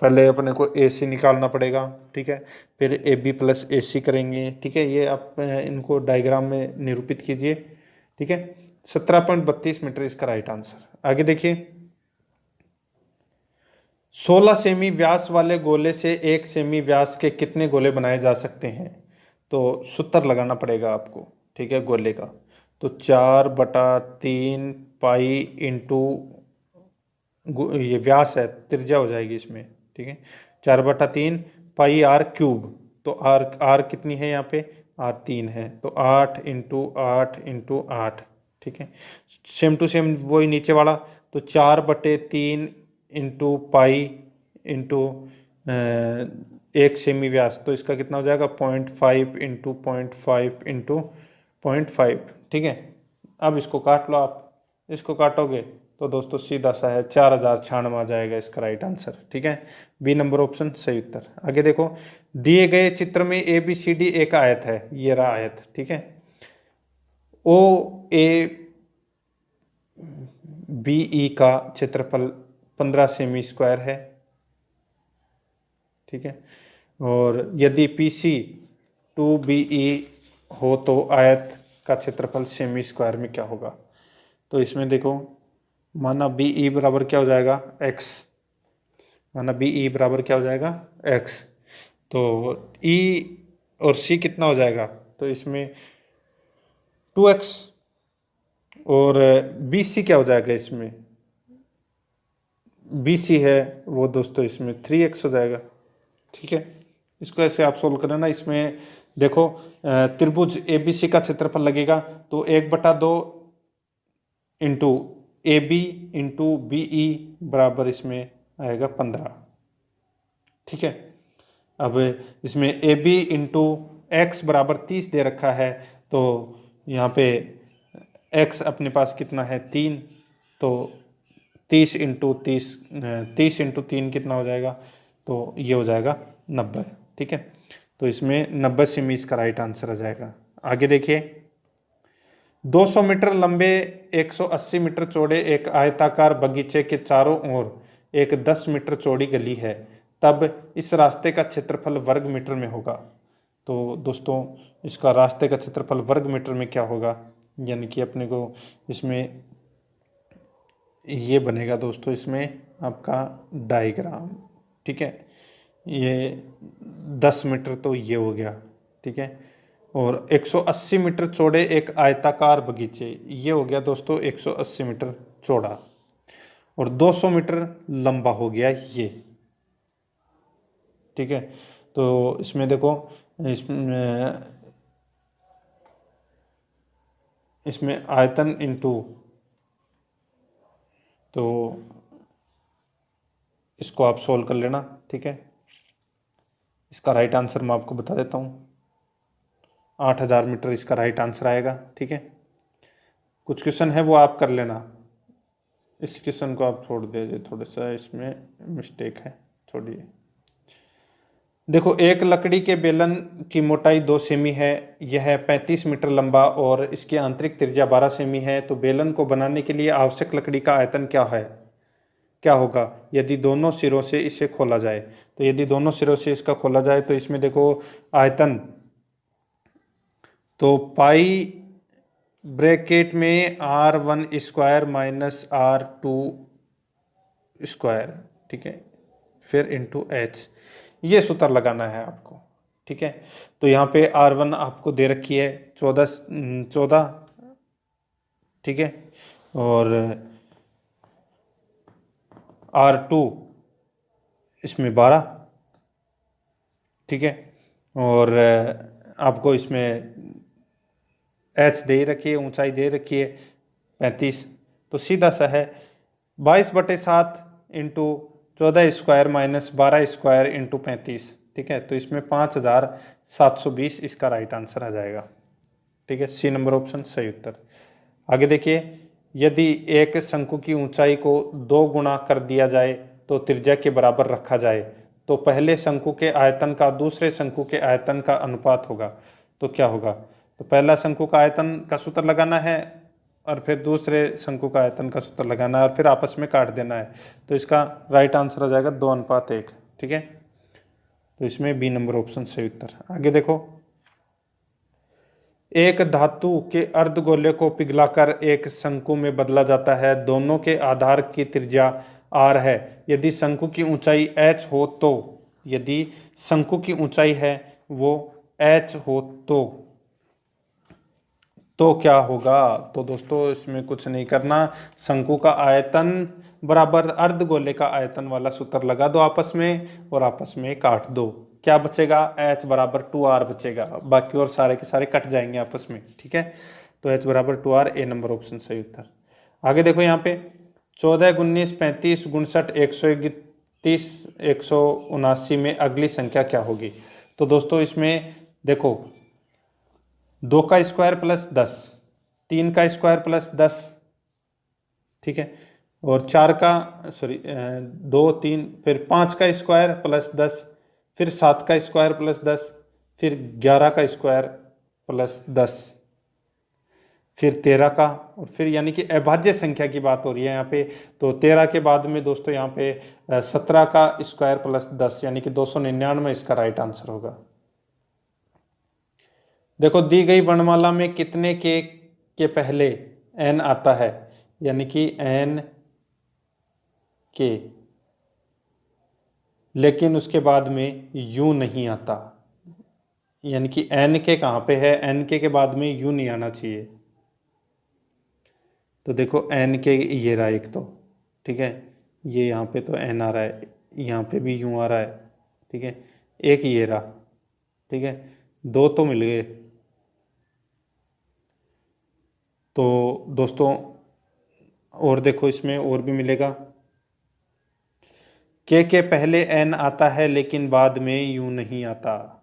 पहले अपने को AC निकालना पड़ेगा। ठीक है, फिर AB + AC करेंगे। ठीक है, ये आप इनको डायग्राम में निरूपित कीजिए। ठीक है, 17.32 मीटर इसका राइट आंसर। आगे देखिए, 16 सेमी व्यास वाले गोले से 1 सेमी व्यास के कितने गोले बनाए जा सकते हैं। तो सूत्र लगाना पड़ेगा आपको। ठीक है, गोले का, तो 4/3 पाई इंटू ये व्यास है, त्रिज्या हो जाएगी इसमें। ठीक है, 4/3 पाई r³, तो r कितनी है यहाँ पे, r3 है, तो 8 × 8 × 8। ठीक है, सेम टू सेम वही नीचे वाला, तो 4/3 इंटू पाई इंटू 1 सेमी व्यास, तो इसका कितना हो जाएगा 0.5 इंटू 0.5 इंटू 0.5। ठीक है, अब इसको काट लो आप, इसको काटोगे तो दोस्तों सीधा सा है 4096 आ जाएगा इसका राइट आंसर। ठीक है, बी नंबर ऑप्शन सही उत्तर। आगे देखो, दिए गए चित्र में ABCD एक आयत है, ये रहा आयत। ठीक है, OABE का क्षेत्रफल 15 सेमी स्क्वायर है। ठीक है। और यदि पी सी 2BE हो तो आयत का क्षेत्रफल सेमी स्क्वायर में क्या होगा। तो इसमें देखो, माना BE बराबर क्या हो जाएगा, x, माना BE बराबर क्या हो जाएगा, x, तो E और C कितना हो जाएगा, तो इसमें 2x, और BC क्या हो जाएगा, इसमें BC है वो दोस्तों इसमें 3x हो जाएगा। ठीक है, इसको ऐसे आप सोल्व करें ना। इसमें देखो त्रिभुज ABC का क्षेत्रफल लगेगा तो 1/2 इंटू AB इंटू BE बराबर इसमें आएगा 15। ठीक है, अब इसमें AB इंटू x बराबर 30 दे रखा है, तो यहाँ पे x अपने पास कितना है 3, तो 30 इंटू 3 कितना हो जाएगा, तो ये हो जाएगा 90। ठीक है, तो इसमें 90 सेमी इसका राइट आंसर आ जाएगा। आगे देखिए, 200 मीटर लंबे 180 मीटर चौड़े एक आयताकार बगीचे के चारों ओर एक 10 मीटर चौड़ी गली है, तब इस रास्ते का क्षेत्रफल वर्ग मीटर में होगा। तो दोस्तों इसका रास्ते का क्षेत्रफल वर्ग मीटर में क्या होगा, यानी कि अपने को इसमें ये बनेगा दोस्तों, इसमें आपका डायग्राम। ठीक है, ये 10 मीटर तो ये हो गया। ठीक है, और 180 मीटर चौड़े एक आयताकार बगीचे, ये हो गया दोस्तों 180 मीटर चौड़ा, और 200 मीटर लंबा हो गया ये। ठीक है, तो इसमें देखो, इसमें आयतन इंटू, तो इसको आप सोल्व कर लेना। ठीक है, इसका राइट आंसर मैं आपको बता देता हूँ, 8000 मीटर इसका राइट आंसर आएगा। ठीक है, कुछ क्वेश्चन है वो आप कर लेना, इस क्वेश्चन को आप छोड़ दीजिए, थोड़ा सा इसमें मिस्टेक है, छोड़िए। देखो, एक लकड़ी के बेलन की मोटाई 2 सेमी है, यह 35 मीटर लंबा और इसकी आंतरिक त्रिज्या 12 सेमी है, तो बेलन को बनाने के लिए आवश्यक लकड़ी का आयतन क्या है, क्या होगा यदि दोनों सिरों से इसे खोला जाए। तो यदि दोनों सिरों से इसका खोला जाए तो इसमें देखो आयतन, तो पाई ब्रैकेट में R1 square minus R2 square, ठीक है, फिर इंटू H, ये सूत्र लगाना है आपको। ठीक है, तो यहाँ पे R1 आपको दे रखी है 14, ठीक है, और R2 इसमें 12, ठीक है, और आपको इसमें H दे रखी है, ऊंचाई दे रखी है 35, तो सीधा सा है 22/7 into 14 square minus 12 square into 35। ठीक है, तो इसमें 5720 इसका राइट आंसर आ जाएगा। ठीक है, C नंबर ऑप्शन सही उत्तर। आगे देखिए, यदि एक शंकु की ऊंचाई को 2 गुना कर दिया जाए तो त्रिज्या के बराबर रखा जाए, तो पहले शंकु के आयतन का दूसरे शंकु के आयतन का अनुपात होगा, तो क्या होगा। तो पहला शंकु का आयतन का सूत्र लगाना है और फिर दूसरे शंकु का आयतन का सूत्र लगाना है और फिर आपस में काट देना है, तो इसका राइट आंसर आ जाएगा 2:1। ठीक है, तो इसमें B नंबर ऑप्शन सही उत्तर। आगे देखो, एक धातु के अर्धगोले को पिघलाकर एक शंकु में बदला जाता है, दोनों के आधार की त्रिज्या R है, यदि शंकु की ऊंचाई H हो तो, यदि शंकु की ऊंचाई है वो H हो तो क्या होगा। तो दोस्तों इसमें कुछ नहीं करना, शंकु का आयतन बराबर अर्धगोले का आयतन वाला सूत्र लगा दो आपस में और आपस में काट दो, क्या बचेगा, H बराबर 2R बचेगा, बाकी और सारे के सारे कट जाएंगे आपस में। ठीक है, तो H बराबर 2R, A नंबर ऑप्शन सही उत्तर। आगे देखो, यहाँ पे 14, 19, 35, 59, 131, 179 में अगली संख्या क्या होगी। तो दोस्तों इसमें देखो, 2 का स्क्वायर प्लस 10, 3 का स्क्वायर प्लस 10, ठीक है, और 4 का 2, 3, फिर 5 का स्क्वायर प्लस 10, फिर 7 का स्क्वायर प्लस 10, फिर 11 का स्क्वायर प्लस 10, फिर 13 का, और फिर यानी कि अभाज्य संख्या की बात हो रही है यहाँ पे। तो 13 के बाद में दोस्तों यहाँ पे 17 का स्क्वायर प्लस 10 यानी कि 299 इसका राइट आंसर होगा। देखो दी गई वर्णमाला में कितने के पहले एन आता है, यानी कि एन के, लेकिन उसके बाद में यू नहीं आता, यानी कि एन के कहाँ पे है, एन के बाद में यू नहीं आना चाहिए। तो देखो एन के ये रहा एक तो, ठीक है, ये यहाँ पे तो एन आ रहा है, यहाँ पे भी यू आ रहा है, ठीक है, एक ये रहा, ठीक है, दो तो मिल गए। तो दोस्तों और देखो इसमें और भी मिलेगा, के पहले एन आता है लेकिन बाद में यू नहीं आता,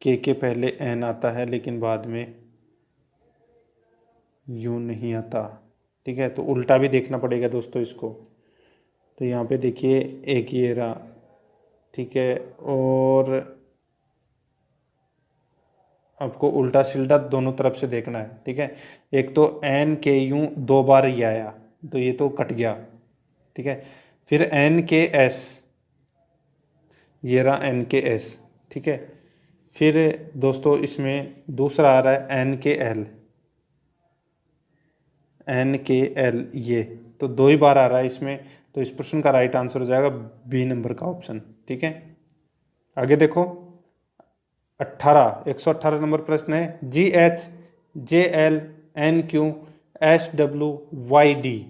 के पहले एन आता है लेकिन बाद में यू नहीं आता, ठीक है। तो उल्टा भी देखना पड़ेगा दोस्तों इसको। तो यहाँ पे देखिए एक ये रहा, ठीक है, और आपको उल्टा सिल्टा दोनों तरफ से देखना है, ठीक है। एक तो एन के यू दो बार ही आया तो ये तो कट गया, ठीक है। फिर एन के एस, ये रहा एन के एस, ठीक है। फिर दोस्तों इसमें दूसरा आ रहा है एन के एल, एन के एल, ये तो दो ही बार आ रहा है इसमें। तो इस प्रश्न का राइट आंसर हो जाएगा बी नंबर का ऑप्शन, ठीक है। आगे देखो 118 नंबर प्रश्न है, G H J L N Q S W Y D,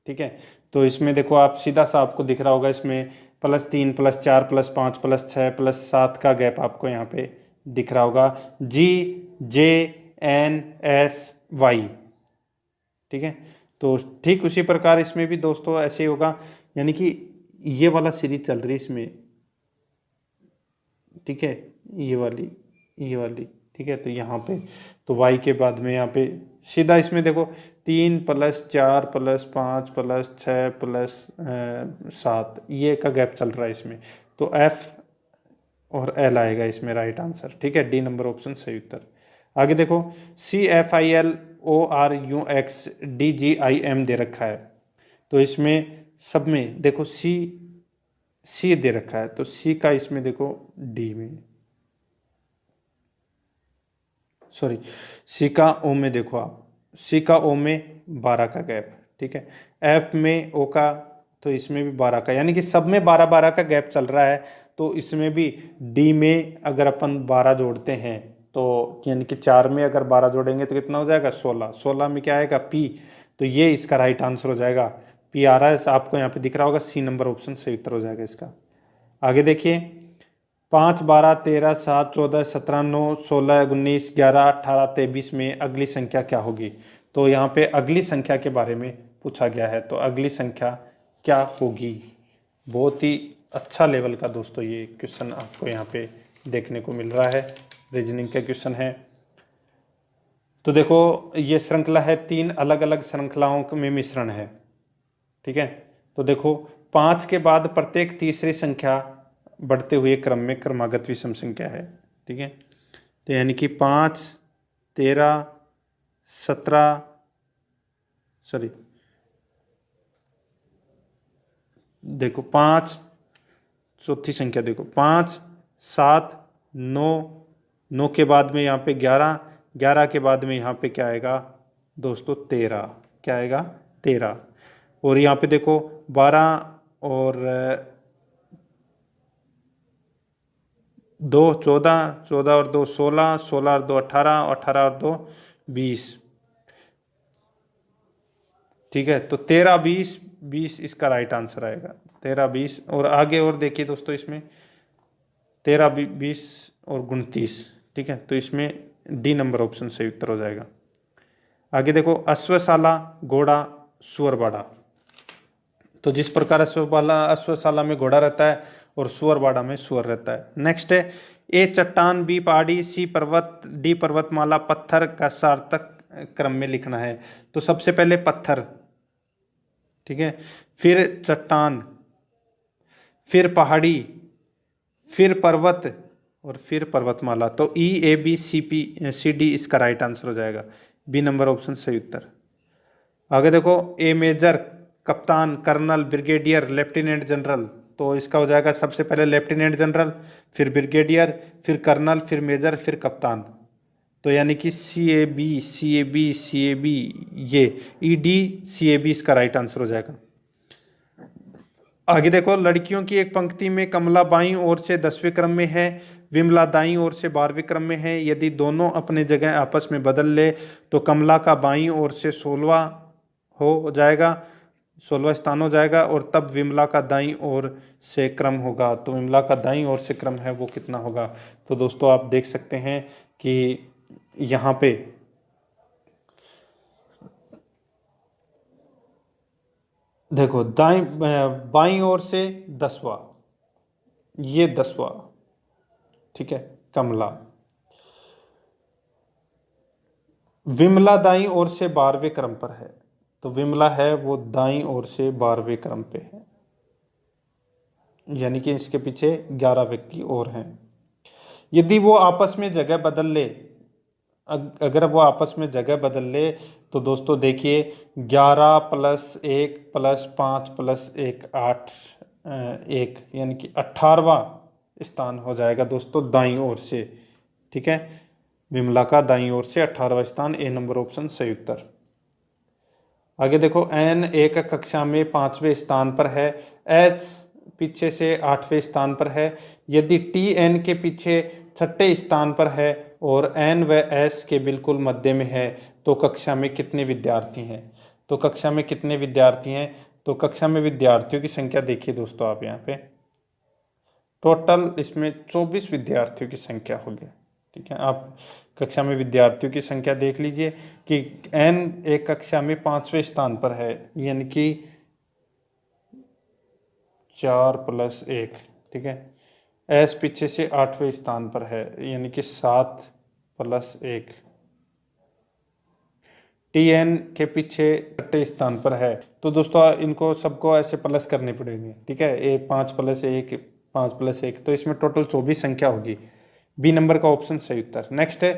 ठीक है। तो इसमें देखो आप सीधा सा आपको दिख रहा होगा, इसमें +3 +4 +5 +6 +7 का गैप आपको यहाँ पे दिख रहा होगा, जी जे एन एस वाई, ठीक है। तो ठीक उसी प्रकार इसमें भी दोस्तों ऐसे ही होगा, यानी कि ये वाला सीरीज चल रही है इसमें, ठीक है, ये वाली, ठीक है। तो यहाँ पे तो y के बाद में यहाँ पे सीधा इसमें देखो 3 +4 +5 +6 +7 ये का गैप चल रहा है इसमें। तो F और L आएगा इसमें राइट आंसर, ठीक है, डी नंबर ऑप्शन सही उत्तर। आगे देखो CFILORUXDGIM दे रखा है, तो इसमें सब में देखो C दे रखा है, तो C का इसमें देखो D में, सॉरी C का O में देखो आप, C का O में 12 का गैप, ठीक है। F में O का, तो इसमें भी 12 का, यानी कि सब में 12 का गैप चल रहा है। तो इसमें भी D में अगर अपन 12 जोड़ते हैं तो यानी कि 4 में अगर 12 जोड़ेंगे तो कितना हो जाएगा 16 में क्या आएगा P, तो ये इसका राइट आंसर हो जाएगा, P आ रहा है आपको यहाँ पे दिख रहा होगा, C नंबर ऑप्शन सही उत्तर हो जाएगा इसका। आगे देखिए 5 12 13 7 14 17 9 16 19 11 18 23 में अगली संख्या क्या होगी। तो यहाँ पे अगली संख्या के बारे में पूछा गया है, तो अगली संख्या क्या होगी। बहुत ही अच्छा लेवल का दोस्तों ये क्वेश्चन आपको यहाँ पे देखने को मिल रहा है, रीजनिंग का क्वेश्चन है। तो देखो ये श्रृंखला है, 3 अलग अलग श्रृंखलाओं में मिश्रण है, ठीक है। तो देखो 5 के बाद प्रत्येक तीसरी संख्या बढ़ते हुए क्रम में क्रमागत विषम संख्या है, ठीक है। तो यानी कि 5 13 17 सॉरी देखो 5 चौथी संख्या देखो 5 7 9 9 के बाद में यहाँ पे 11 11 के बाद में यहाँ पे क्या आएगा दोस्तों 13, क्या आएगा 13, और यहाँ पे देखो 12 और 2 14 14 और 2 16 16 और 2 18 18 और 2 20, ठीक है। तो 13 20 20 इसका राइट आंसर आएगा, 13 20। और आगे और देखिए दोस्तों इसमें 13 20 और 29, ठीक है। तो इसमें डी नंबर ऑप्शन सही उत्तर हो जाएगा। आगे देखो अश्वशाला घोड़ा सुअरबाड़ा, तो जिस प्रकार अश्वशाला में घोड़ा रहता है और सुअरबाड़ा में सुअर रहता है। नेक्स्ट है ए चट्टान, बी पहाड़ी, सी पर्वत, डी पर्वतमाला, पत्थर का सार्थक क्रम में लिखना है। तो सबसे पहले पत्थर, ठीक है, फिर चट्टान, फिर पहाड़ी, फिर पर्वत, और फिर पर्वतमाला। तो E A B C P C D इसका राइट आंसर हो जाएगा, बी नंबर ऑप्शन सही उत्तर। आगे देखो, ए मेजर कप्तान, कर्नल, ब्रिगेडियर, लेफ्टिनेंट जनरल। तो इसका हो जाएगा सबसे पहले लेफ्टिनेंट जनरल, फिर ब्रिगेडियर, फिर कर्नल, फिर मेजर, फिर कप्तान। तो यानी कि C A B C A B C A B, ये E D C A B इसका राइट आंसर हो जाएगा। आगे देखो, लड़कियों की एक पंक्ति में कमला बाईं ओर से 10वें क्रम में है, विमला दाईं ओर से 12वें क्रम में है। यदि दोनों अपने जगह आपस में बदल ले तो कमला का बाईं ओर से 16वां हो जाएगा, 16वां स्थान हो जाएगा, और तब विमला का दाईं ओर से क्रम होगा। तो विमला का दाईं ओर से क्रम है वो कितना होगा? तो दोस्तों आप देख सकते हैं कि यहाँ पे देखो, दाईं बाईं ओर से 10वां, ये 10वां, ठीक है, कमला। विमला दाईं ओर से 12वें क्रम पर है, तो विमला है वो दाईं ओर से 12वें क्रम पे है, यानी कि इसके पीछे 11 व्यक्ति और हैं। यदि वो आपस में जगह बदल ले, अगर वो आपस में जगह बदल ले तो दोस्तों देखिए, 11 + 1 + 5 + 1 8 1, यानी कि 18वां स्थान हो जाएगा दोस्तों दाईं ओर से, ठीक है। विमला का दाईं ओर से 18वां स्थान, ए नंबर ऑप्शन सही उत्तर। आगे देखो, एन एक कक्षा में 5वें स्थान पर है, एच पीछे से 8वें स्थान पर है। यदि टी एन के पीछे 6ठे स्थान पर है और एन व एस के बिल्कुल मध्य में है तो कक्षा में कितने विद्यार्थी हैं? तो कक्षा में कितने विद्यार्थी हैं? तो कक्षा में विद्यार्थियों की संख्या देखिए दोस्तों, आप यहाँ पे टोटल इसमें 24 विद्यार्थियों की संख्या होगी, ठीक है। आप कक्षा में विद्यार्थियों की संख्या देख लीजिए कि एन एक कक्षा में 5वें स्थान पर है, यानी कि 4 + 1, ठीक है। एस पीछे से 8वें स्थान पर है, यानी कि 7 + 1। टी एन के पीछे 6ठे स्थान पर है, तो दोस्तों इनको सबको ऐसे प्लस करने पड़ेंगे, ठीक है। ए 5 + 1 5 + 1, तो इसमें टोटल 24 संख्या होगी, बी नंबर का ऑप्शन सही उत्तर। नेक्स्ट है,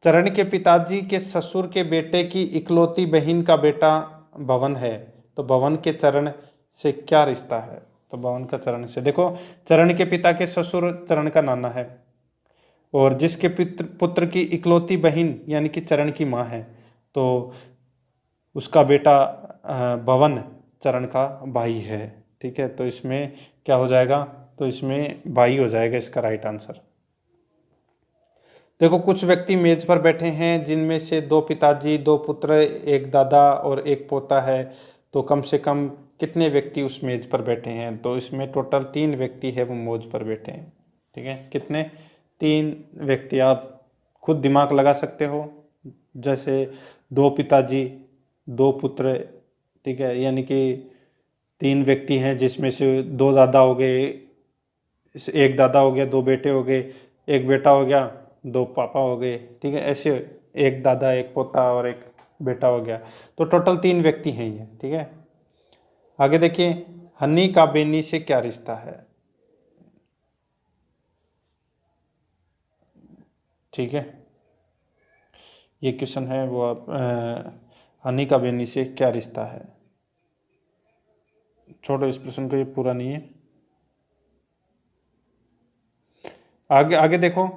चरण के पिताजी के ससुर के बेटे की इकलौती बहन का बेटा भवन है, तो भवन के चरण से क्या रिश्ता है? तो भवन का चरण से, देखो चरण के पिता के ससुर चरण का नाना है, और जिसके पुत्र की इकलौती बहन यानी कि चरण की माँ है, तो उसका बेटा भवन चरण का भाई है, ठीक है। तो इसमें क्या हो जाएगा? तो इसमें भाई हो जाएगा इसका राइट आंसर। देखो, कुछ व्यक्ति मेज पर बैठे हैं जिनमें से 2 पिताजी, 2 पुत्र, 1 दादा और 1 पोता है, तो कम से कम कितने व्यक्ति उस मेज पर बैठे हैं? तो इसमें टोटल 3 व्यक्ति है वो मेज पर बैठे हैं, ठीक है। कितने? 3 व्यक्ति। आप खुद दिमाग लगा सकते हो, जैसे 2 पिताजी, 2 पुत्र, ठीक है, यानी कि 3 व्यक्ति हैं जिसमें से 2 दादा हो गए, 1 दादा हो गया, 2 बेटे हो गए, 1 बेटा हो गया, 2 पापा हो गए, ठीक है। ऐसे 1 दादा, 1 पोता और 1 बेटा हो गया, तो टोटल 3 व्यक्ति हैं ये, ठीक है। आगे देखिए, हनी का बेनी से क्या रिश्ता है? ठीक है, ये क्वेश्चन है वो, आप हनी का बेनी से क्या रिश्ता है? छोड़ो इस प्रश्न को, ये पूरा नहीं है। आगे आगे देखो,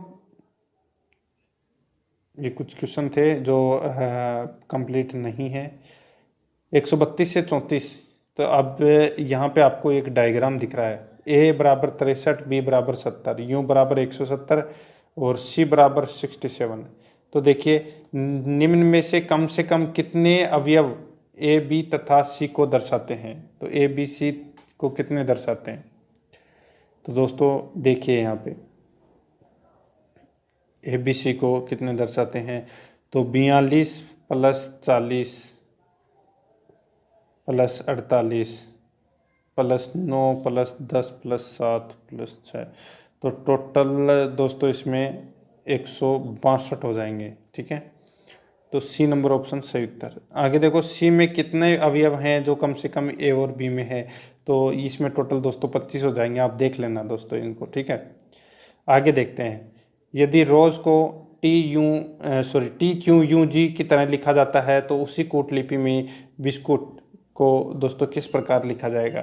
ये कुछ क्वेश्चन थे जो कंप्लीट नहीं है। 132 से 34, तो अब यहाँ पे आपको एक डायग्राम दिख रहा है, ए बराबर 63, बी बराबर 70, यू बराबर 170 और सी बराबर 67। तो देखिए, निम्न में से कम कितने अवयव ए बी तथा सी को दर्शाते हैं? तो ए बी सी को कितने दर्शाते हैं? तो दोस्तों देखिए, यहाँ पे ए बी सी को कितने दर्शाते हैं? तो 42 + 40 + 48 + 9 + 10 + 7 + 6, तो टोटल दोस्तों इसमें 162 हो जाएंगे, ठीक है। तो सी नंबर ऑप्शन सही उत्तर। आगे देखो, सी में कितने अवयव हैं जो कम से कम ए और बी में है? तो इसमें टोटल दोस्तों 25 हो जाएंगे, आप देख लेना दोस्तों इनको, ठीक है। आगे देखते हैं, यदि रोज को टी क्यू यू जी की तरह लिखा जाता है तो उसी कूट लिपि में बिस्कुट को दोस्तों किस प्रकार लिखा जाएगा?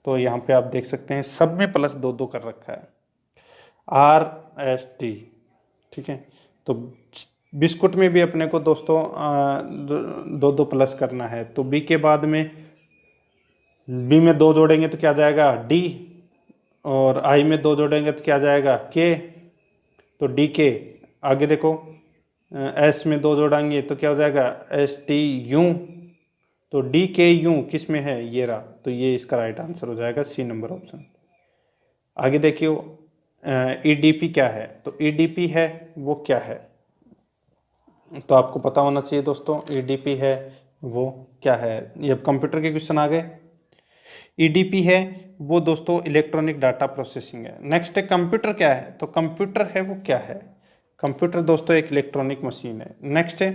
तो यहाँ पे आप देख सकते हैं सब में प्लस 2 कर रखा है, RST, ठीक है। तो बिस्कुट में भी अपने को दोस्तों 2 प्लस करना है। तो बी के बाद में बी में 2 जोड़ेंगे तो क्या जाएगा? D, और आई में 2 जोड़ेंगे तो क्या जाएगा? K, तो DK। आगे देखो एस में 2 जोड़ेंगे तो क्या हो जाएगा? STU, तो DKU किस में है? ये रहा, तो ये इसका राइट आंसर हो जाएगा सी नंबर ऑप्शन। आगे देखियो EDP क्या है? तो EDP है वो क्या है? तो आपको पता होना चाहिए दोस्तों EDP है वो क्या है। ये अब कंप्यूटर के क्वेश्चन आ गए। EDP है वो दोस्तों इलेक्ट्रॉनिक डाटा प्रोसेसिंग है। नेक्स्ट है कंप्यूटर क्या है? तो कंप्यूटर है वो क्या है? कंप्यूटर दोस्तों एक इलेक्ट्रॉनिक मशीन है। नेक्स्ट है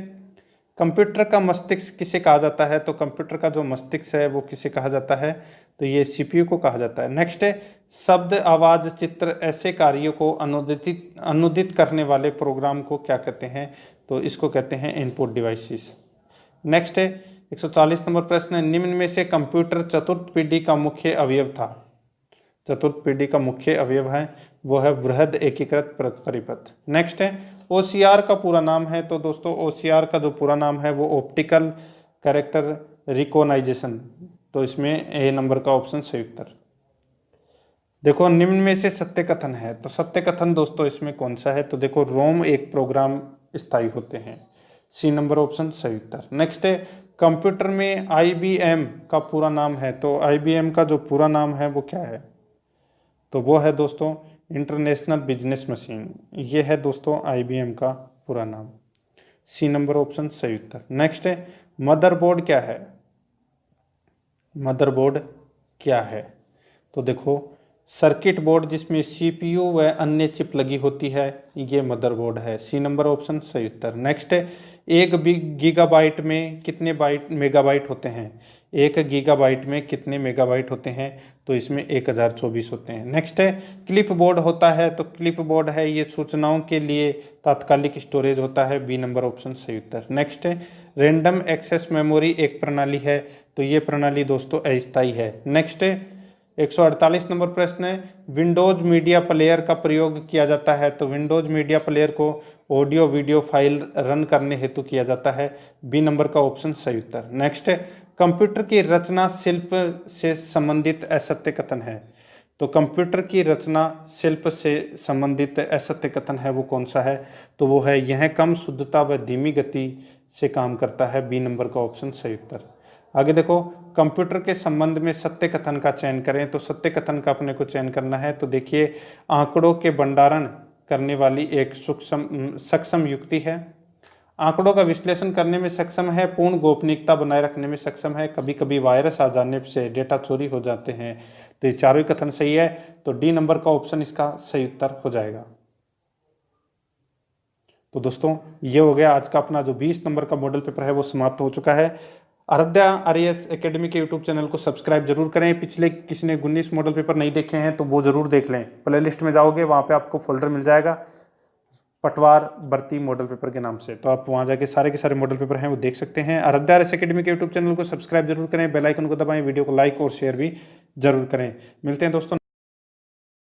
कंप्यूटर का मस्तिष्क किसे कहा जाता है? तो कंप्यूटर का जो मस्तिष्क है वो किसे कहा जाता है? तो ये CPU को कहा जाता है। नेक्स्ट है शब्द, आवाज, चित्र ऐसे कार्यों को अनुदित करने वाले प्रोग्राम को क्या कहते हैं? तो इसको कहते हैं इनपुट डिवाइसेस। नेक्स्ट है 140 नंबर प्रश्न है, निम्न में से कंप्यूटर चतुर्थ पीढ़ी का मुख्य अवयव था? चतुर्थ पीढ़ी का मुख्य अवयव है वो है वृहद एकीकृत परिपथ। नेक्स्ट है OCR का पूरा नाम है? तो दोस्तों OCR का जो पूरा नाम है वो ऑप्टिकल कैरेक्टर रिकॉग्नाइजेशन। तो इसमें ए नंबर का ऑप्शन सही उत्तर। देखो निम्न में से सत्य कथन है, तो सत्य कथन दोस्तों इसमें कौन सा है? तो देखो रोम एक प्रोग्राम स्थायी होते हैं, सी नंबर ऑप्शन सही उत्तर। नेक्स्ट है कंप्यूटर में IBM का पूरा नाम है? तो IBM का जो पूरा नाम है वो क्या है? तो वो है दोस्तों इंटरनेशनल बिजनेस मशीन। ये है दोस्तों IBM का पूरा नाम, सी नंबर ऑप्शन सही उत्तर। नेक्स्ट है मदरबोर्ड क्या है? मदरबोर्ड क्या है? तो देखो सर्किट बोर्ड जिसमें CPU व अन्य चिप लगी होती है, ये मदरबोर्ड है, सी नंबर ऑप्शन सही उत्तर। नेक्स्ट है 1 गीगाबाइट में कितने मेगाबाइट होते हैं? 1 गीगाबाइट में कितने मेगाबाइट होते हैं? तो इसमें 1024 होते हैं। नेक्स्ट है क्लिप बोर्ड होता है? तो क्लिप बोर्ड है ये सूचनाओं के लिए तात्कालिक स्टोरेज होता है, बी नंबर ऑप्शन सही उत्तर। नेक्स्ट है रैंडम एक्सेस मेमोरी एक प्रणाली है? तो ये प्रणाली दोस्तों अस्थायी है। नेक्स्ट है 148 नंबर प्रश्न है विंडोज मीडिया प्लेयर का प्रयोग किया जाता है? तो विंडोज मीडिया प्लेयर को ऑडियो वीडियो फाइल रन करने हेतु किया जाता है, बी नंबर का ऑप्शन सही उत्तर। नेक्स्ट है कंप्यूटर की रचना शिल्प से संबंधित असत्य कथन है? तो कंप्यूटर की रचना शिल्प से संबंधित असत्य कथन है वो कौन सा है? तो वो है यह कम शुद्धता व धीमी गति से काम करता है, बी नंबर का ऑप्शन सही उत्तर। आगे देखो कंप्यूटर के संबंध में सत्य कथन का चयन करें? तो सत्य कथन का अपने को चयन करना है। तो देखिए आंकड़ों के भंडारण करने वाली एक सक्षम युक्ति है, आंकड़ों का विश्लेषण करने में सक्षम है, पूर्ण गोपनीयता बनाए रखने में सक्षम है, कभी कभी वायरस आ जाने से डेटा चोरी हो जाते हैं। तो ये चारों कथन सही है, तो डी नंबर का ऑप्शन इसका सही उत्तर हो जाएगा। तो दोस्तों ये हो गया आज का अपना जो 20 नंबर का मॉडल पेपर है वो समाप्त हो चुका है। आराध्या आरएएस एकेडमी के यूट्यूब चैनल को सब्सक्राइब जरूर करें। पिछले किसी ने 19 मॉडल पेपर नहीं देखे हैं तो वो जरूर देख लें। प्लेलिस्ट में जाओगे वहाँ पे आपको फोल्डर मिल जाएगा पटवार भर्ती मॉडल पेपर के नाम से, तो आप वहाँ जाके सारे के सारे मॉडल पेपर हैं वो देख सकते हैं। आराध्या आरएएस एकेडमी के यूट्यूब चैनल को सब्सक्राइब जरूर करें, बेल आइकन को दबाएं, वीडियो को लाइक और शेयर भी जरूर करें। मिलते हैं दोस्तों।